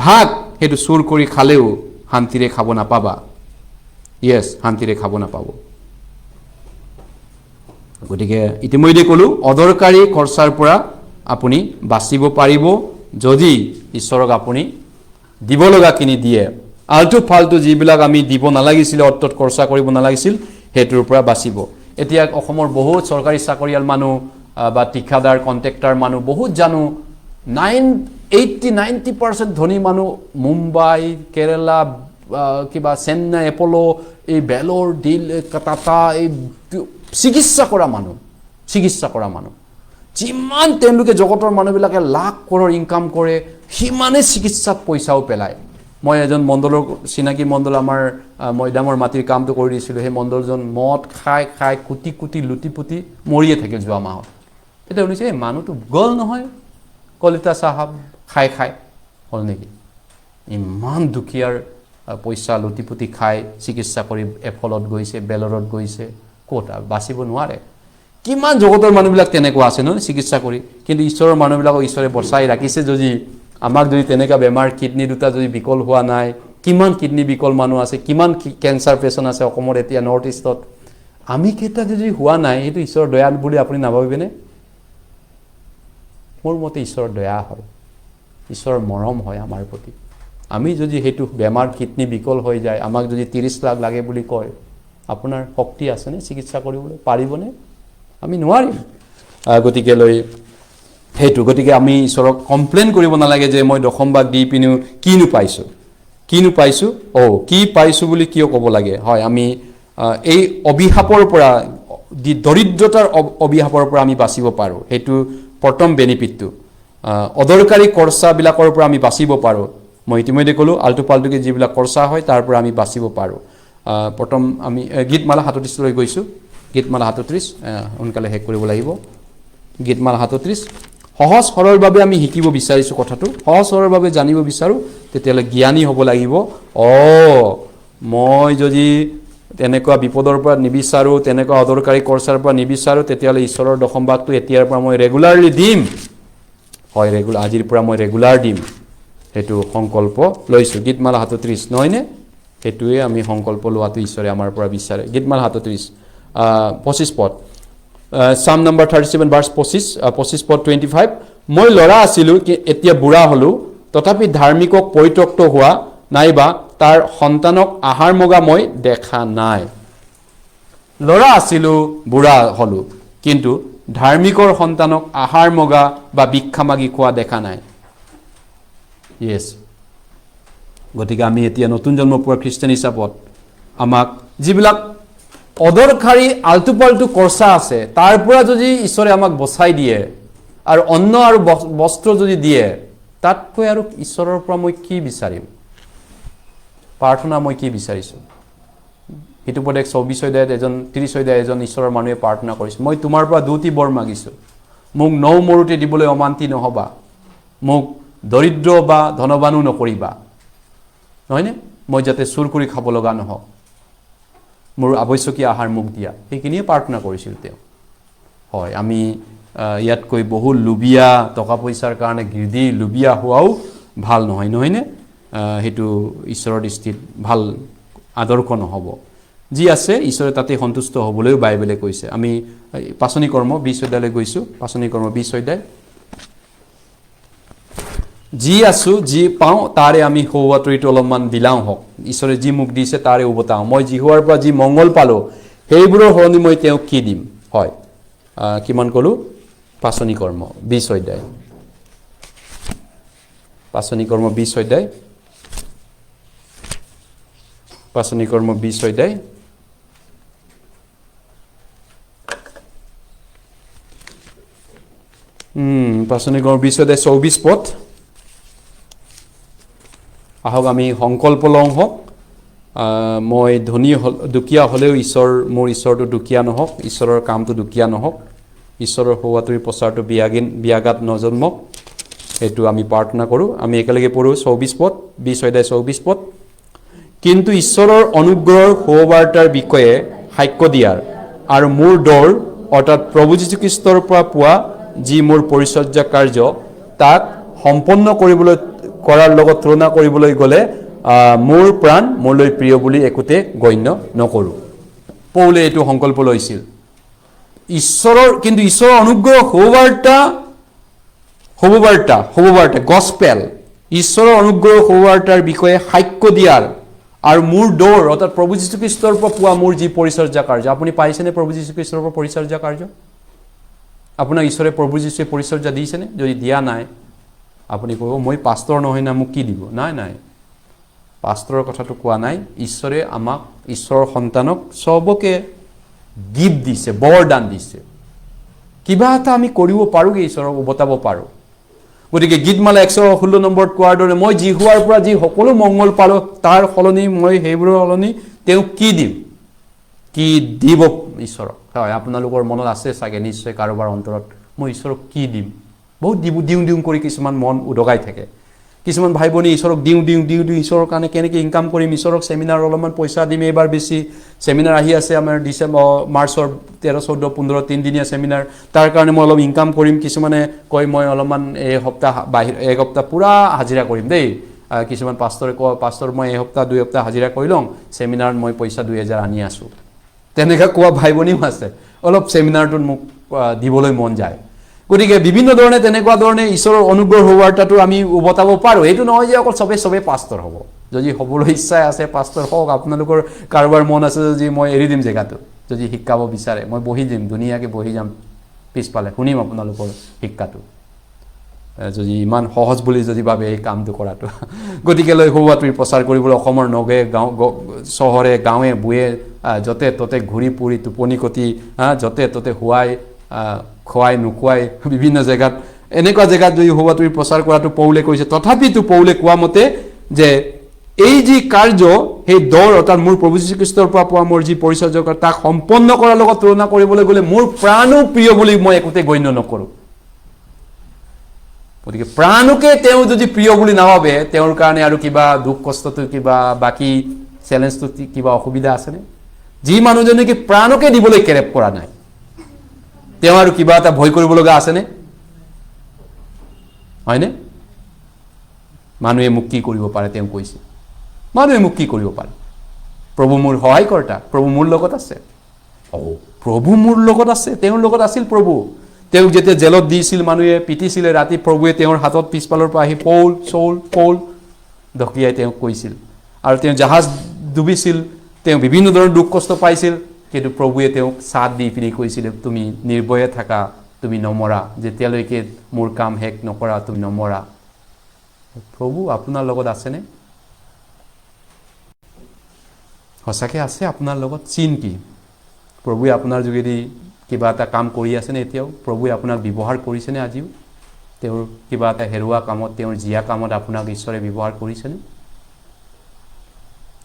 ভাগ হেতু চুৰ কৰি খালেও শান্তিৰে খাব নাপাবা ইয়েস শান্তিৰে খাব নাপাব গতিকে ইতিমধ্যে ক'লোঁ অদৰকাৰী খৰচাৰ পৰা আপুনি বাচিব পাৰিব যদি ঈশ্বৰক আপুনি দিব লগাখিনি দিয়ে আলটু ফালটু যিবিলাক আমি দিব নালাগিছিল অত্যত খৰচা কৰিব নালাগিছিল হেতুৰ পৰা বাচিব এতিয়া অসমৰ বহুত চৰকাৰী চাকৰিয়াল মানুহ বা ঠিকাদাৰ কন্ট্ৰাক্টৰ মানুহ বহুত জানো 80-90% ধনী মানুহ মুম্বাই কেৰালা কিবা চেন্নাই এপলো এই বেলোৰ দিল টাটা এই চিকিৎসা কৰা মানুহ যিমান তেওঁলোকে জগতৰ মানুহবিলাকে লাখ কৰোৰ ইনকাম কৰে সিমানে চিকিৎসাত পইচাও পেলায় মই এজন মণ্ডলৰ চিনাকি মণ্ডল আমাৰ মৈদামৰ মাটিৰ কামটো কৰি দিছিলোঁ সেই মণ্ডলজন মদ খাই কুটি লুটি-পুটি মৰিয়ে থাকিল যোৱা মাহত এতিয়া শুনিছে এই মানুহটো গ'ল নহয় কলিতা চাহাব খাই হ'ল নেকি ইমান দুখীয়াৰ পইচা লুটি-পুটি খাই চিকিৎসা কৰি এফলত গৈছে বেলৰত গৈছে ক'ত বাচিব নোৱাৰে কিমান জগতৰ মানুহবিলাক তেনেকুৱা আছে নহয় চিকিৎসা কৰি কিন্তু ঈশ্বৰৰ মানুহবিলাকক ঈশ্বৰে বচাই ৰাখিছে যদি আমাক যদি তেনেকা বেমাৰ কিডনি দুটা যদি বিকল হোৱা নাই কিমান কিডনি বিকল মানুহ আছে কিমান কেঞ্চাৰ পেচেণ্ট আছে অসমৰ এতিয়া নৰ্থ ইষ্টত আমি কেইটা যদি হোৱা নাই এইটো ঈশ্বৰৰ দয়া বুলি আপুনি নাভাবিবেনে মোৰ মতে ঈশ্বৰৰ দয়া হয় ঈশ্বৰৰ মৰম হয় আমাৰ প্ৰতি আমি যদি হেতু বেমাৰ কিডনি বিকল হৈ যায় আমাক যদি 30 লাখ লাগে বুলি কয় আপোনাৰ শক্তি আছে নে চিকিৎসা কৰিবলৈ পাৰিবনে আমি নোৱাৰিম গতিকে লৈ হেতু গতিকে আমি ঈশ্বৰক কমপ্লেইন কৰিব নালাগে যে মই দশমভাগ দি পিনিও কিনো পাইছো কি পাইছো বুলি কিয় ক'ব লাগে হয় আমি এই অভিশাপৰ পৰা দৰিদ্ৰতাৰ অভিশাপৰ পৰা আমি বাচিব পাৰো হেতু প্ৰথম বেনিফিটটো অদৰকাৰী খৰচাবিলাকৰ পৰা আমি বাচিব পাৰো মই ইতিমধ্যে ক'লো আলটু পালটুকে যিবিলাক খৰচা হয় তাৰ পৰা আমি বাচিব পাৰো প্ৰথম আমি গীতমালা 37 লৈ গৈছো গীতমালা 37 সোনকালে শেষ কৰিব লাগিব গীতমালা 37 সহজ সৰলভাৱে আমি শিকিব বিচাৰিছো কথাটো সহজ সৰলভাৱে জানিব বিচাৰো তেতিয়ালে জ্ঞানী হ'ব লাগিব মই যদি তেনেকুৱা বিপদৰ পৰা নিবিচাৰো তেনেকুৱা অদৰকাৰী খৰচাৰ পৰা নিবিচাৰো তেতিয়ালে ঈশ্বৰৰ দশমভাগটো এতিয়াৰ পৰা মই ৰেগুলাৰলি দিম হয় আজিৰ পৰা মই ৰেগুলাৰ দিম হেতু সংকল্প লৈছো গীতমালা 37 নহয়নে হেতুৱে আমি সংকল্প লোৱাটো ঈশ্বৰে আমাৰ পৰা বিচাৰে গীতমালা 37 25 পদ Psalm number 37 verse 25 পদ 25 মই লৰা আছিলো এতিয়া বুঢ়া হলো তথাপি ধাৰ্মিকক পৰিত্যক্ত হোৱা নাইবা তাৰ সন্তানক আহাৰ মগা মই দেখা নাই লৰা আছিলো বুঢ়া হলো কিন্তু ধাৰ্মিকৰ সন্তানক আহাৰ মগা বা ভিক্ষা মাগি খোৱা দেখা নাই ইয়েস গতিকে আমি এতিয়া নতুন জন্ম পোৱা খ্ৰীষ্টান হিচাপত আমাক যিবিলাক অদৰকাৰী আলটুপালটু খৰচা আছে তাৰ পৰা যদি ঈশ্বৰে আমাক বচাই দিয়ে আৰু অন্ন আৰু বস্ত্ৰ যদি দিয়ে তাতকৈ আৰু ঈশ্বৰৰ পৰা মই কি বিচাৰিম প্ৰাৰ্থনা মই কি বিচাৰিছো হিতুপদেশ 24 অধ্যায়ত 30 অধ্যায়ত এজন ঈশ্বৰৰ মানুহে প্ৰাৰ্থনা কৰিছে মই তোমাৰ পৰা দুটি বৰ মাগিছো মোক নৌ মৰুতে দিবলৈ অমান্তি নহবা মোক দৰিদ্ৰ বা ধনবানু নকৰিবা নহয়নে মই যাতে চুৰ কৰি খাব লগা নহওক মোৰ আৱশ্যকীয় আহাৰ মোক দিয়া এইখিনিয়ে প্ৰাৰ্থনা কৰিছিল তেওঁ হয় আমি ইয়াতকৈ বহু লুবিয়া টকা পইচাৰ কাৰণে গিৰ্দি লুবিয়া হোৱাও ভাল নহয়নে হেতু ঈশ্বৰৰ দৃষ্টিত ভাল আদৰ্শ নহব যি আছে ঈশ্বৰে তাতে সন্তুষ্ট হ'বলৈও বাইবেলে কৈছে আমি পাচনি কৰ্ম 20 অধ্যায়লৈ গৈছো পাচনি কৰ্ম 20 অধ্যায় যি আছো যি পাওঁ তাৰে আমি হৌৱাতৰিটো অলপমান বিলাও হওক ঈশ্বৰে যি মোক দিছে তাৰে উভতাও মই জিহুৱাৰ পৰা যি মংগল পালো সেইবোৰৰ সলনি মই তেওঁক কি দিম হয় কিমান কলো পাচনি কৰ্ম 20 অধ্যায় পাচনি কৰ্ম 20 অধ্যায় পাচনি কৰ্ম 20 অধ্যায় পাচনি কৰ্ম 20 অধ্যায় 24 পদ আহক আমি সংকল্প লওঁ হওক মই ধনী দুখীয়া হলেও মোৰ ঈশ্বৰটো দুখীয়া নহওক ঈশ্বৰৰ কামটো দুখীয়া নহওক ঈশ্বৰৰ হৌৱাতৰি প্ৰচাৰটো বিয়াগাত নজন্মক এইটো আমি প্ৰাৰ্থনা কৰোঁ আমি একেলগে পঢ়ো 24 পদ 20 অধ্যায় 24 পদ কিন্তু ঈশ্বৰৰ অনুগ্ৰহৰ সুবাৰ্তাৰ বিষয়ে সাক্ষ্য দিয়াৰ আৰু মোৰ দৰ অৰ্থাৎ প্ৰভু যীশুখ্ৰীষ্টৰ পৰা পোৱা যি মোৰ পৰিচৰ্যা কাৰ্য তাক সম্পন্ন কৰাৰ লগত তুলনা কৰিবলৈ গ'লে মোৰ প্ৰাণ মোলৈ প্ৰিয় বুলি একোতে গণ্য নকৰো পৌলে এইটো সংকল্প লৈছিল কিন্তু ঈশ্বৰৰ অনুগ্ৰহ হববাৰ্তা গস্পেল ঈশ্বৰৰ অনুগ্ৰহ হববাৰ্তাৰ বিষয়ে সাক্ষ্য দিয়াৰ আৰু মোৰ দৌৰ অৰ্থাৎ প্ৰভু যীশুখ্ৰীষ্টৰ পৰা পোৱা মোৰ যি পৰিচৰ্যা কাৰ্য আপুনি পাইছেনে প্ৰভু যীশুখ্ৰীষ্টৰ পৰা পৰিচৰ্যা কাৰ্য আপোনাক ঈশ্বৰে প্ৰভু যীশুৱে পৰিচৰ্যা দিছেনে যদি দিয়া নাই আপুনি ক'ব মই পাষ্টৰ নহয় না মোক কি দিব নাই পাষ্টৰৰ কথাটো কোৱা নাই ঈশ্বৰে আমাক ঈশ্বৰৰ সন্তানক সবকে গিফ্ট দিছে বৰদান দিছে কিবা এটা আমি কৰিব পাৰোগে ঈশ্বৰক বতাব পাৰো গতিকে গীতমালা 116 নম্বৰত কোৱাৰ দৰে মই যি হোৱাৰ পৰা যি সকলো মংগল পালো তাৰ সলনি মই সেইবোৰৰ সলনি তেওঁ কি দিম কি দিব ঈশ্বৰক হয় আপোনালোকৰ মনত আছে চাগে নিশ্চয় কাৰোবাৰ অন্তৰত মই ঈশ্বৰক কি দিম বহুত দিউ কৰি কিছুমান মন উদগাই থাকে কিছুমান ভাই ভনী ঈশ্বৰক দিউ ঈশ্বৰৰ কাৰণে কেনেকৈ ইনকাম কৰিম ঈশ্বৰক সেমিনাৰ অলপমান পইচা দিম এবাৰ বেছি সেমিনাৰ আহি আছে আমাৰ মাৰ্চৰ 13 14 15 তিনিদিনীয়া সেমিনাৰ তাৰ কাৰণে মই অলপ ইনকাম কৰিম কিছুমানে কয় মই অলপমান এক সপ্তাহ পুৰা হাজিৰা কৰিম দেই কিছুমান পাষ্টৰে কয় পাষ্টৰ মই এক সপ্তাহ 2 সপ্তাহ হাজিৰা কৰি লওঁ সেমিনাৰত মই পইচা 2000 আনি আছো তেনেকা কোৱা ভাই ভনীও আছে অলপ সেমিনাৰটোত মোক দিবলৈ মন যায় গতিকে বিভিন্ন ধৰণে তেনেকুৱা ধৰণে ঈশ্বৰৰ অনুগ্ৰহ হোৱাৰটাটো আমি উবতাব পাৰো এইটো নহয় যে অকল সবে পাষ্টৰ হ'ব যদি হ'বলৈ ইচ্ছা আছে পাষ্টৰ হওক আপোনালোকৰ কাৰোবাৰ মন আছে যদি মই এৰি দিম জেগাটো যদি শিকাব বিচাৰে মই বহি দিম ধুনীয়াকৈ বহি যাম পিছফালে শুনিম আপোনালোকৰ শিক্ষাটো যদি ইমান সহজ বুলি যদি ভাবে এই কামটো কৰাটো গতিকে লৈ হোৱাটোৰ প্ৰচাৰ কৰিবলৈ অসমৰ নগে গাঁও চহৰে গাঁৱে বুৱে যতে ততে ঘূৰি পুৰি টোপনি কটি যতে ততে খোৱাই নোখোৱাই বিভিন্ন জেগাত এনেকুৱা জেগাত যদি হোৱাটোৰ প্ৰচাৰ কৰাটো পৌলে কৈছে তথাপিতো পৌলে কোৱা মতে যে এই যি কাৰ্য সেই দৌৰ অৰ্থাৎ মোৰ প্ৰভু যীশুখ্ৰীষ্টৰ পৰা পোৱা মোৰ যি পৰিচৰ্যা তাক সম্পন্ন কৰাৰ লগত তুলনা কৰিবলৈ গ'লে মোৰ প্ৰাণো প্ৰিয় বুলি মই একোতে গণ্য নকৰোঁ গতিকে প্ৰাণকে তেওঁ যদি প্ৰিয় বুলি নাভাবে তেওঁৰ কাৰণে আৰু কিবা দুখ কষ্টটো কিবা বাকি চ্যালেঞ্জটো কিবা অসুবিধা আছেনে যি মানুহজনে কি প্ৰাণকে দিবলৈ কেৰেপ কৰা নাই তেওঁ আৰু কিবা এটা ভয় কৰিব লগা আছেনে হয়নে মানুহে মোক কি কৰিব পাৰে তেওঁ কৈছে মানুহে মোক কি কৰিব পাৰে প্ৰভু মোৰ সহায়কৰ্তা প্ৰভু মোৰ লগত আছে প্ৰভু মোৰ লগত আছে তেওঁৰ লগত আছিল প্ৰভু তেওঁ যেতিয়া জেলত দিছিল মানুহে পিটিছিল ৰাতি প্ৰভুৱে তেওঁৰ হাতত পিছফালৰ পৰা আহি পৌল ঢকিয়াই তেওঁ কৈছিল আৰু তেওঁ জাহাজ ডুবিছিল তেওঁ বিভিন্ন ধৰণৰ দুখ কষ্ট পাইছিল কিন্তু প্ৰভুৱে তেওঁক সাথ দি পিনি কৈছিল তুমি নিৰ্ভয়ে থাকা তুমি নমৰা যেতিয়ালৈকে মোৰ কাম শেষ নকৰা তুমি নমৰা প্ৰভু আপোনাৰ লগত আছেনে সঁচাকৈ আছে আপোনাৰ লগত চিন কি প্ৰভুৱে আপোনাৰ যোগেদি কিবা এটা কাম কৰি আছেনে এতিয়াও প্ৰভুৱে আপোনাক ব্যৱহাৰ কৰিছেনে আজিও তেওঁৰ কিবা এটা হেৰুৱা কামত তেওঁৰ জিয়া কামত আপোনাক ঈশ্বৰে ব্যৱহাৰ কৰিছেনে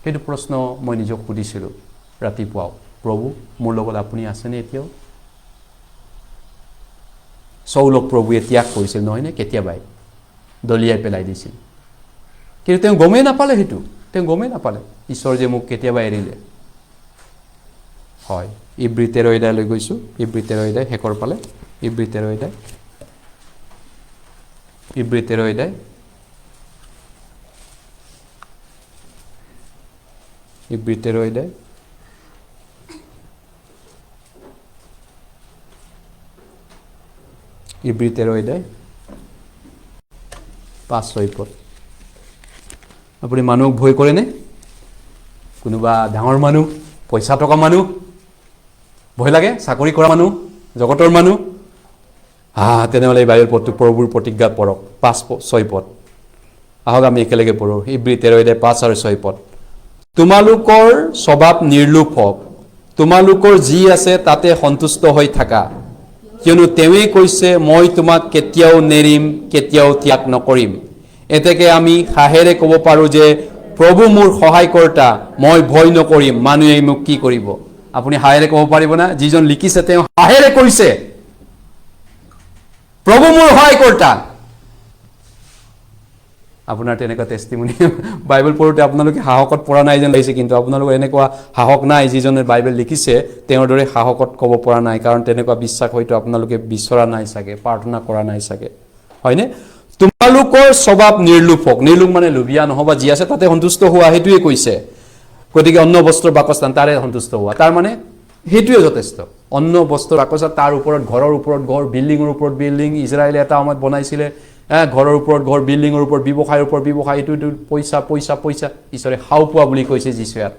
সেইটো প্ৰশ্ন মই নিজক সুধিছিলোঁ ৰাতিপুৱাও প্ৰভু মোৰ লগত আপুনি আছেনে এতিয়াও চৌলক প্ৰভুৱে ত্যাগ কৰিছিল নহয়নে কেতিয়াবাই দলিয়াই পেলাই দিছিল কিন্তু তেওঁ গমেই নাপালে সেইটো তেওঁ গমেই নাপালে ঈশ্বৰ যে মোক কেতিয়াবা এৰিলে হয় ইব্ৰী 13 অধ্যায় লৈ গৈছোঁ ইব্ৰী 13 অধ্যায় শেষৰ পালে ইব্ৰী 13 অধ্যায় ইব্ৰী 13 অধ্যায় ইব্ৰী 13 অধ্যায় ইব্ৰী 13 অধ্যায় 5-6 পদ আপুনি মানুহক ভয় কৰেনে কোনোবা ডাঙৰ মানুহ পইচা টকা মানুহ ভয় লাগে চাকৰি কৰা মানুহ জগতৰ মানুহ তেনেহ'লে এই বাইবেল পদটো প্ৰভুৰ প্ৰতিজ্ঞাত পঢ়ক 5-6 পদ আহক আমি একেলগে পঢ়ো ইব্ৰী 13 অধ্যায় 5 আৰু 6 পদ তোমালোকৰ স্বভাৱ নিৰ্লোপ হওক তোমালোকৰ যি আছে তাতে সন্তুষ্ট হৈ থাকা কিয়নো তেওঁই কৈছে মই তোমাক কেতিয়াও নেৰিম কেতিয়াও ত্যাগ নকৰিম এতেকে আমি সাহেৰে ক'ব পাৰো যে প্ৰভু মোৰ সহায়কৰ্তা মই ভয় নকৰিম মানুহে মোক কি কৰিব আপুনি হাহেৰে ক'ব পাৰিব না যিজন লিখিছে তেওঁ হাহেৰে কৈছে প্ৰভু মোৰ সহায়কৰ্তা আপোনাৰ তেনেকুৱা টেষ্টিমনি বাইবেল পঢ়োতে আপোনালোকে সাহসত পৰা নাই যেন লাগিছে কিন্তু আপোনালোকৰ এনেকুৱা সাহস নাই যিজনে বাইবেল লিখিছে তেওঁৰ দৰে সাহসত ক'ব পৰা নাই কাৰণ তেনেকুৱা বিশ্বাস হয়তো আপোনালোকে বিচৰা নাই চাগে প্ৰাৰ্থনা কৰা নাই চাগে হয়নে তোমালোকৰ স্বভাৱ নিৰ্লোপ হওক নিৰ্লোপ মানে লোভিয়া নহবা যি আছে তাতে সন্তুষ্ট হোৱা সেইটোৱে কৈছে গতিকে অন্য বস্তুৰ বাকস্থান তাৰে সন্তুষ্ট হোৱা তাৰ মানে সেইটোৱে যথেষ্ট অন্ন বস্ত্ৰ বাকচত, তাৰ ওপৰত ঘৰৰ ওপৰত ঘৰ, বিল্ডিঙৰ ওপৰত বিল্ডিং। ইজৰাইলে এটা সময়ত বনাইছিলে ঘৰৰ ওপৰত ঘৰ, বিল্ডিঙৰ ওপৰত ব্যৱসায়ৰ ওপৰত ব্যৱসায়, এইটো পইচা পইচা পইচা। ঈশ্বৰে খাও পোৱা বুলি কৈছে যীশুৱে।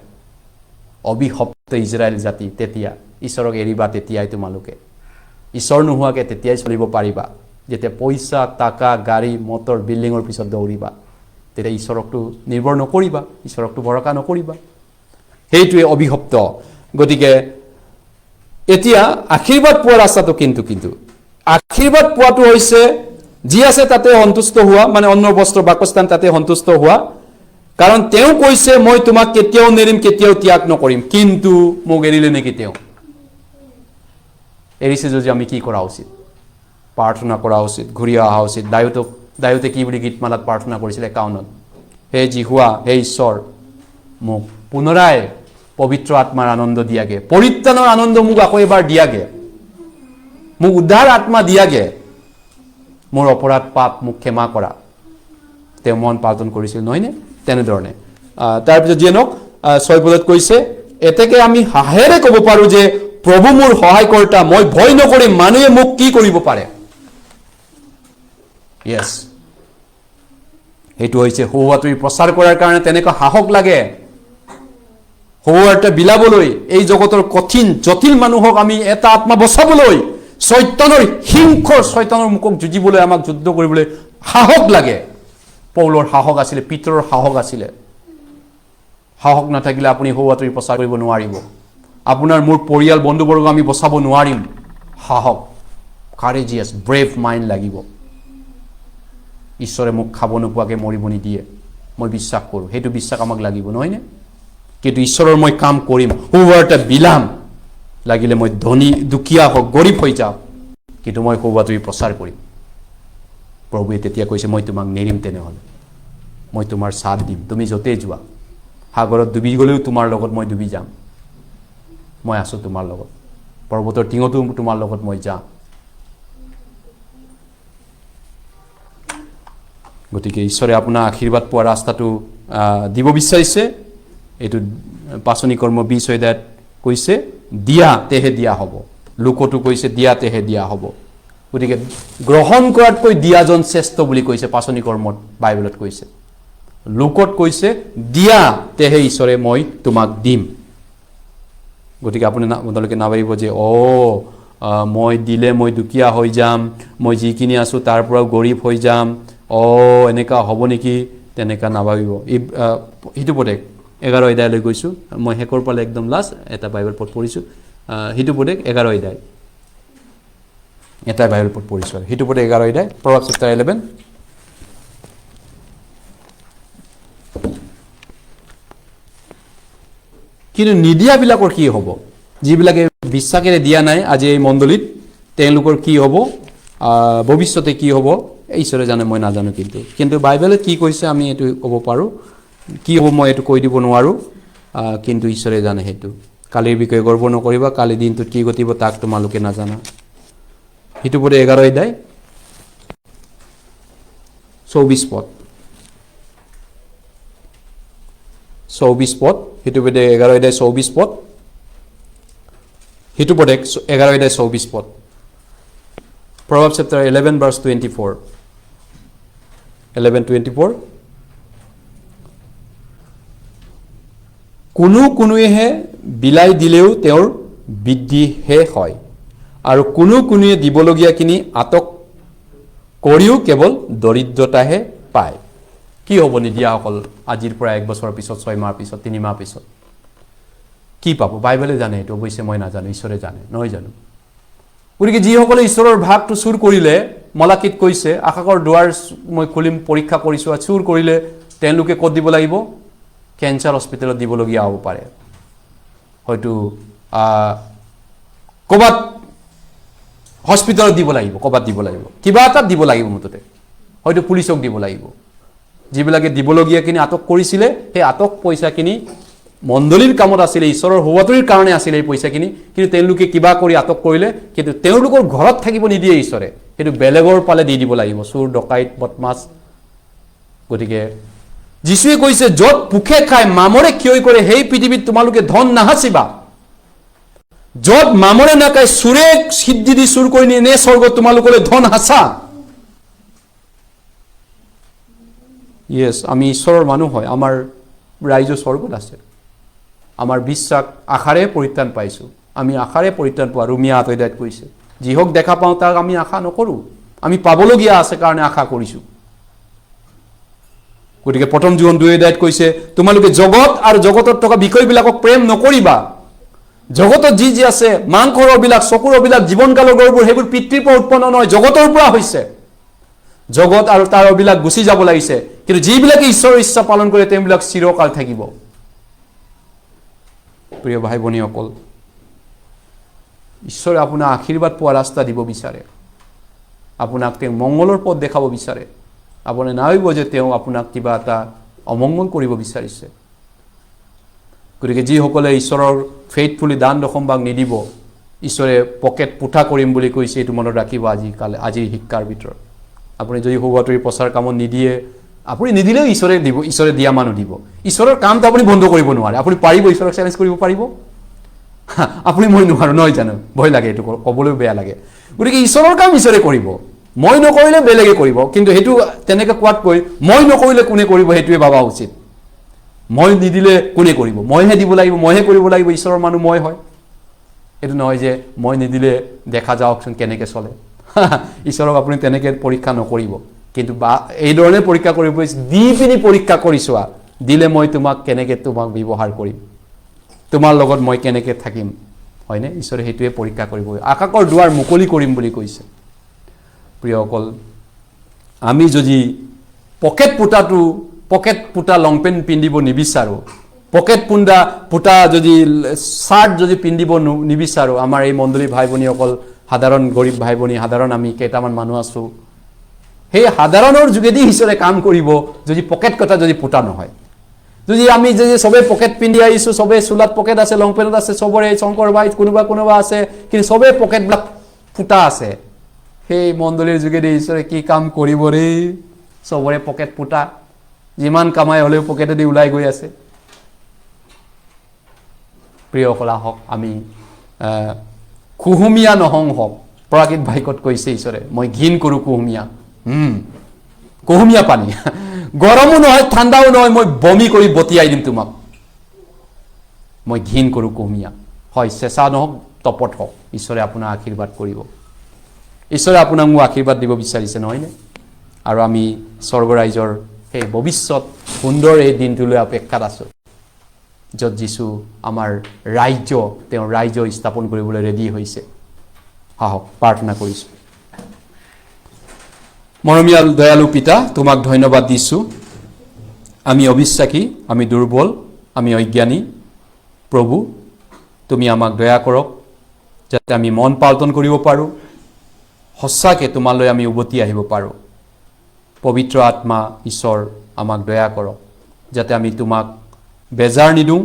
অভিশপ্ত ইজৰাইল জাতি। তেতিয়া ঈশ্বৰক এৰিবা, তেতিয়াই তোমালোকে ঈশ্বৰ নোহোৱাকৈ তেতিয়াই চলিব পাৰিবা, যেতিয়া পইচা টাকা গাড়ী মটৰ বিল্ডিঙৰ পিছত দৌৰিবা। তেতিয়া ঈশ্বৰকটো নিৰ্ভৰ নকৰিবা, ঈশ্বৰকটো ভৰসা নকৰিবা। সেইটোৱে অভিশপ্ত। গতিকে এতিয়া আশীৰ্বাদ পোৱা ৰাস্তাটো কিন্তু আশীৰ্বাদ পোৱাটো হৈছে যি আছে তাতে সন্তুষ্ট হোৱা, মানে অন্ন বস্ত্ৰ বাসস্থান তাতে সন্তুষ্ট হোৱা। কাৰণ তেওঁ কৈছে মই তোমাক কেতিয়াও নেৰিম, কেতিয়াও ত্যাগ নকৰিম। কিন্তু মোক এৰিলে নেকি তেওঁ? এৰিছে যদি আমি কি কৰা উচিত? প্ৰাৰ্থনা কৰা উচিত, ঘূৰি অহা উচিত। দায়ুতে কি বুলি গীতমালাত প্ৰাৰ্থনা কৰিছিলে 51? হে জিহুৱা, হে ঈশ্বৰ, মোক পুনৰাই পবিত্ৰ আত্মাৰ আনন্দ দিয়াগে, পৰিত্ৰাণৰ আনন্দ মোক আকৌ এবাৰ দিয়াগে, মোক উদ্ধাৰ আত্মা দিয়াগে, মোৰ অপৰাধ পাপ মোক ক্ষমা কৰা। তেওঁ মন পালন কৰিছিল, নহয়নে? তেনেধৰণে তাৰপিছত যিয়ে নহওক 6 পদত কৈছে, এতেকে আমি হাঁহেৰে ক'ব পাৰোঁ যে প্ৰভু মোৰ সহায়কৰ্তা, মই ভয় নকৰিম, মানুহে মোক কি কৰিব পাৰে। য়েছ, সেইটো হৈছে সুবাতৰি প্ৰচাৰ কৰাৰ কাৰণে তেনেকুৱা সাহস লাগে। সুবাৰ্তা বিলাবলৈ, এই জগতৰ কঠিন জটিল মানুহক আমি এটা আত্মা বচাবলৈ, চৈতানৰ হিংসৰ চৈতানৰ মুখক যুঁজিবলৈ, আমাক যুদ্ধ কৰিবলৈ সাহস লাগে। পৌলৰ সাহস আছিলে, পিতৰৰ সাহস আছিলে। সাহস নাথাকিলে আপুনি সুবাতৰি প্ৰচাৰ কৰিব নোৱাৰিব। আপোনাৰ মোৰ পৰিয়াল বন্ধুবৰ্গ আমি বচাব নোৱাৰিম। সাহস, কাৰেজিয়াছ, ব্ৰেভ মাইণ্ড লাগিব। ঈশ্বৰে মোক খাব নোপোৱাকৈ মৰিব নিদিয়ে, মই বিশ্বাস কৰোঁ। সেইটো বিশ্বাস আমাক লাগিব, নহয়নে? কিন্তু ঈশ্বৰৰ মই কাম কৰিম, সুবাৰ্তা বিলাম, লাগিলে মই ধনী দুখীয়া হওক, গৰীব হৈ যাওক, কিন্তু মই সুবাতৰি প্ৰচাৰ কৰিম। প্ৰভুৱে তেতিয়া কৈছে, মই তোমাক নেৰিম, তেনেহ'লে মই তোমাৰ সাথ দিম। তুমি য'তেই যোৱা, সাগৰত ডুবি গ'লেও তোমাৰ লগত মই ডুবি যাম। মই আছোঁ তোমাৰ লগত, পৰ্বতৰ টিঙতো তোমাৰ লগত মই যাম। গতিকে ঈশ্বৰে আপোনাৰ আশীৰ্বাদ পোৱা ৰাস্তাটো দিব বিচাৰিছে। এইটো পাচনি কৰ্ম 20 অধ্যায়ত কৈছে, দিয়া তেহে দিয়া হ'ব। লোকতো কৈছে, দিয়া তেহে দিয়া হ'ব। গতিকে গ্ৰহণ কৰাতকৈ দিয়াজন শ্ৰেষ্ঠ বুলি কৈছে পাচনি কৰ্মত, বাইবেলত কৈছে। লোকত কৈছে, দিয়া তেহে ঈশ্বৰে মই তোমাক দিম। গতিকে আপোনালোকে নাভাবিব যে মই দিলে মই দুখীয়া হৈ যাম, মই যিখিনি আছোঁ তাৰ পৰাও গৰীব হৈ যাম, এনেকুৱা হ'ব নেকি? তেনেকুৱা নাভাবিব। সিটো পদে 11 অধ্যায়লৈ গৈছোঁ মই, শেষৰ পালে একদম লাষ্ট এটা বাইবেল পদ পঢ়িছোঁ। সিটো পদে 11 অধ্যায়, এটাই বাইবেল পদ পঢ়িছোঁ আৰু সিটো পদে 11 অধ্যায়, প্ৰভাৱ চেপ্টাৰ 11। কিন্তু নিদিয়াবিলাকৰ কি হ'ব? যিবিলাকে বিশ্বাসেৰে দিয়া নাই আজি এই মণ্ডলীত, তেওঁলোকৰ কি হ'ব? ভৱিষ্যতে কি হ'ব ঈশ্বৰে জানে, মই নাজানো। কিন্তু বাইবেলত কি কৈছে আমি এইটো ক'ব পাৰোঁ। কি হ'ব মই এইটো কৈ দিব নোৱাৰোঁ, কিন্তু ঈশ্বৰে জানে। সেইটো কালিৰ বিষয়ে গৰ্ব নকৰিবা, কালিৰ দিনটোত কি ঘটিব তাক তোমালোকে নাজানা। সিটো পদে 11 অধ্যায় 24 পদ, 24 পদ, সিটো পদে 11 অধ্যায় 24 পদ, সিটো পদে 11 অধ্যায় 24 পদ। প্ৰভাৱ চেপ্টাৰ 11 ভাৰ্ছ 24, 11:24। কোনোৱেহে বিলাই দিলেও তেওঁৰ বৃদ্ধিহে হয়, আৰু কোনোৱে দিবলগীয়াখিনি আটক কৰিও কেৱল দৰিদ্ৰতাহে পায়। কি হ'ব নিদিয়াসকল আজিৰ পৰা 1 বছৰৰ পিছত, 6 মাহ পিছত, 3 মাহ পিছত কি পাব? বাইবেলে জানে সেইটো, অৱশ্যে মই নাজানো, ঈশ্বৰে জানে, নহয় জানো? গতিকে যিসকলে ঈশ্বৰৰ ভাগটো চুৰ কৰিলে, মলাকীত কৈছে আকাশৰ দুৱাৰ মই খুলিম, পৰীক্ষা কৰিছোঁ, চুৰ কৰিলে তেওঁলোকে ক'ত দিব লাগিব? কেঞ্চাৰ হস্পিটেলত দিবলগীয়া হ'ব পাৰে, হয়তো ক'ৰবাত হস্পিটেলত দিব লাগিব, ক'ৰবাত দিব লাগিব, কিবা এটাত দিব লাগিব, মুঠতে হয়তো পুলিচক দিব লাগিব। যিবিলাকে দিবলগীয়াখিনি আটক কৰিছিলে, সেই আটক পইচাখিনি মণ্ডলীৰ কামত আছিলে, ঈশ্বৰৰ সুবাতৰিৰ কাৰণে আছিলে এই পইচাখিনি, কিন্তু তেওঁলোকে কিবা কৰি আটক কৰিলে, কিন্তু তেওঁলোকৰ ঘৰত থাকিব নিদিয়ে ঈশ্বৰে, সেইটো বেলেগৰ পালে দি দিব লাগিব, চোৰ ডকাইত বদমাছ। গতিকে যীশুৱে কৈছে, য'ত পোকে খাই মামৰে ক্ষয় কৰে সেই পৃথিৱীত তোমালোকে ধন নাসাঁচিবা। য'ত মামৰে নাকাই চুৰে সিদ্ধি দি চুৰ কৰি নিয়ে স্বৰ্গত তোমালোকলৈ ধন হাছা। আমি ঈশ্বৰৰ মানুহ হয়, আমাৰ ৰাইজ স্বৰ্গত আছে। আমাৰ বিশ্বাস আশাৰে পৰিত্ৰাণ পাইছোঁ, আমি আশাৰে পৰিত্ৰাণ পোৱা। ৰোমিয়া 8:8 কৈছে, যিহক দেখা পাওঁ তাক আমি আশা নকৰোঁ, আমি পাবলগীয়া আছে কাৰণে আশা কৰিছোঁ। গতিকে প্ৰথম জোহন 2:8 কৈছে, তোমালোকে জগত আৰু জগতত থকা বিষয়বিলাকক প্ৰেম নকৰিবা। জগতত যি যি আছে, মাংসৰ অভিলাষ, চকুৰ অভিলাষ, জীৱনকালৰ গৰ্ববোৰ, সেইবোৰ পিতৃৰ পৰা উৎপন্ন নহয়, জগতৰ পৰা হৈছে। জগত আৰু তাৰ অভিলাষ গুচি যাব লাগিছে, কিন্তু যিবিলাকে ঈশ্বৰৰ ইচ্ছা পালন কৰে তেওঁবিলাক চিৰকাল থাকিব। প্ৰিয় ভাই ভনীসকল, ঈশ্বৰে আপোনাৰ আশীৰ্বাদ পোৱা ৰাস্তা দিব বিচাৰে, আপোনাক তেওঁ মংগলৰ পথ দেখাব বিচাৰে। আপুনি নাভাবিব যে তেওঁ আপোনাক কিবা এটা অমংগল কৰিব বিচাৰিছে। গতিকে যিসকলে ঈশ্বৰৰ ফেইথফুলি দান দশমভাগ নিদিব, ঈশ্বৰে পকেট পুঠা কৰিম বুলি কৈছে, এইটো মনত ৰাখিব। আজিৰ শিক্ষাৰ ভিতৰত আপুনি যদি সৌবাতৰি প্ৰচাৰ কামত নিদিয়ে, আপুনি নিদিলেও ঈশ্বৰে দিব, ঈশ্বৰে দিয়া মানুহ দিব। ঈশ্বৰৰ কামটো আপুনি বন্ধ কৰিব নোৱাৰে। আপুনি পাৰিব ঈশ্বৰক চেলেঞ্জ কৰিব পাৰিব? আপুনি মই নোৱাৰোঁ নহয় জানো? ভয় লাগে, এইটো ক'বলৈও বেয়া লাগে। গতিকে ঈশ্বৰৰ কাম ঈশ্বৰে কৰিব, মই নকৰিলে বেলেগে কৰিব। কিন্তু সেইটো তেনেকৈ কোৱাতকৈ মই নকৰিলে কোনে কৰিব সেইটোৱে ভাবা উচিত। মই নিদিলে কোনে কৰিব? মইহে দিব লাগিব, মইহে কৰিব লাগিব। ঈশ্বৰৰ মানুহ মই হয়। এইটো নহয় যে মই নিদিলে দেখা যাওকচোন কেনেকৈ চলে। ঈশ্বৰক আপুনি তেনেকৈ পৰীক্ষা নকৰিব, কিন্তু এইধৰণে পৰীক্ষা কৰিব, দি পিনি পৰীক্ষা কৰি চোৱা, দিলে মই তোমাক কেনেকৈ ব্যৱহাৰ কৰিম, তোমাৰ লগত মই কেনেকৈ থাকিম, হয়নে? ঈশ্বৰে সেইটোৱে পৰীক্ষা কৰিব। আকাশৰ দুৱাৰ মুকলি কৰিম বুলি কৈছে। প্ৰিয়সকল, আমি যদি পকেট পুটা লং পেণ্ট পিন্ধিব নিবিচাৰোঁ, পকেট পুটা যদি চাৰ্ট যদি পিন্ধিব নিবিচাৰোঁ, আমাৰ এই মণ্ডলী ভাই ভনীসকল সাধাৰণ গৰীব ভাই ভনী, সাধাৰণ আমি কেইটামান মানুহ আছোঁ, সেই সাধাৰণৰ যোগেদি ঈশ্বৰে কাম কৰিব যদি পকেট কটা যদি পুটা নহয়। যদি আমি যদি চবেই পকেট পিন্ধি আহিছোঁ, চবেই চোলাত পকেট আছে, লং পেণ্টত আছে, চবৰে শংকৰ ভাই কোনোবা আছে, কিন্তু চবেই পকেটবিলাক ফুটা আছে, সেই মণ্ডলীৰ যোগেদি ঈশ্বৰে কি কাম কৰিব ৰে? চবৰে পকেট ফুটা, যিমান কামাই হ'লেও পকেটেদি ওলাই গৈ আছে। প্ৰিয়সকল, আহক আমি কুহুমীয়া নহওঁ। পৰাগীত ভাইকত কৈছে ঈশ্বৰে, মই ঘিণ কৰোঁ কুহুমীয়া পানী। গৰমো নহয়, ঠাণ্ডাও নহয়, মই বমি কৰি বতিয়াই দিম তোমাক। মই ঘিণ কৰোঁ কুহুমীয়া। হয়, চেঁচা নহওক, তপত হওক, ঈশ্বৰে আপোনাৰ আশীৰ্বাদ কৰিব। ঈশ্বৰে আপোনাক মোক আশীৰ্বাদ দিব বিচাৰিছে, নহয়নে? আৰু আমি স্বৰ্গ ৰাইজৰ সেই ভৱিষ্যত সুন্দৰ এই দিনটোলৈ অপেক্ষাত আছোঁ, য'ত যীশু আমাৰ তেওঁৰ ৰাজ্য স্থাপন কৰিবলৈ ৰেডি হৈছে। আহক প্ৰাৰ্থনা কৰিছোঁ। মৰমীয়াল দয়ালু পিতা, তোমাক ধন্যবাদ দিছোঁ। আমি অবিশ্বাসী, আমি দুৰ্বল, আমি অজ্ঞানী। প্ৰভু, তুমি আমাক দয়া কৰক, যাতে আমি মন পাল্টন কৰিব পাৰোঁ, সঁচাকৈ তোমালৈ আমি উভতি আহিব পাৰোঁ। পবিত্ৰ আত্মা ঈশ্বৰ আমাক দয়া কৰক, যাতে আমি তোমাক বেজাৰ নিদিওঁ,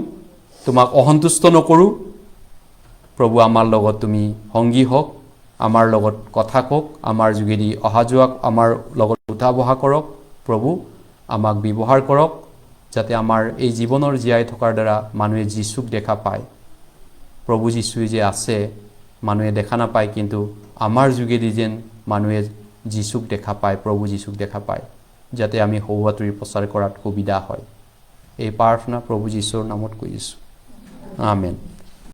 তোমাক অসন্তুষ্ট নকৰোঁ। প্ৰভু, আমাৰ লগত তুমি সংগী হওক, আমাৰ লগত কথা কওক, আমাৰ যোগেদি অহা যোৱা আমাৰ লগত উঠা বহা কৰক। প্ৰভু, আমাক ব্যৱহাৰ কৰক, যাতে আমাৰ এই জীৱনৰ জীয়াই থকাৰ দ্বাৰা মানুহে যীশুক দেখা পায়। প্ৰভু, যীশুৱে যে আছে মানুহে দেখা নাপায়, কিন্তু আমাৰ যোগেদি যেন মানুহে যীশুক দেখা পায়, প্ৰভু যীশুক দেখা পায়, যাতে আমি সৌবাতৰি প্ৰচাৰ কৰাত সুবিধা হয়। এই প্ৰাৰ্থনা প্ৰভু যীশুৰ নামত কৰিছোঁ। আমেন।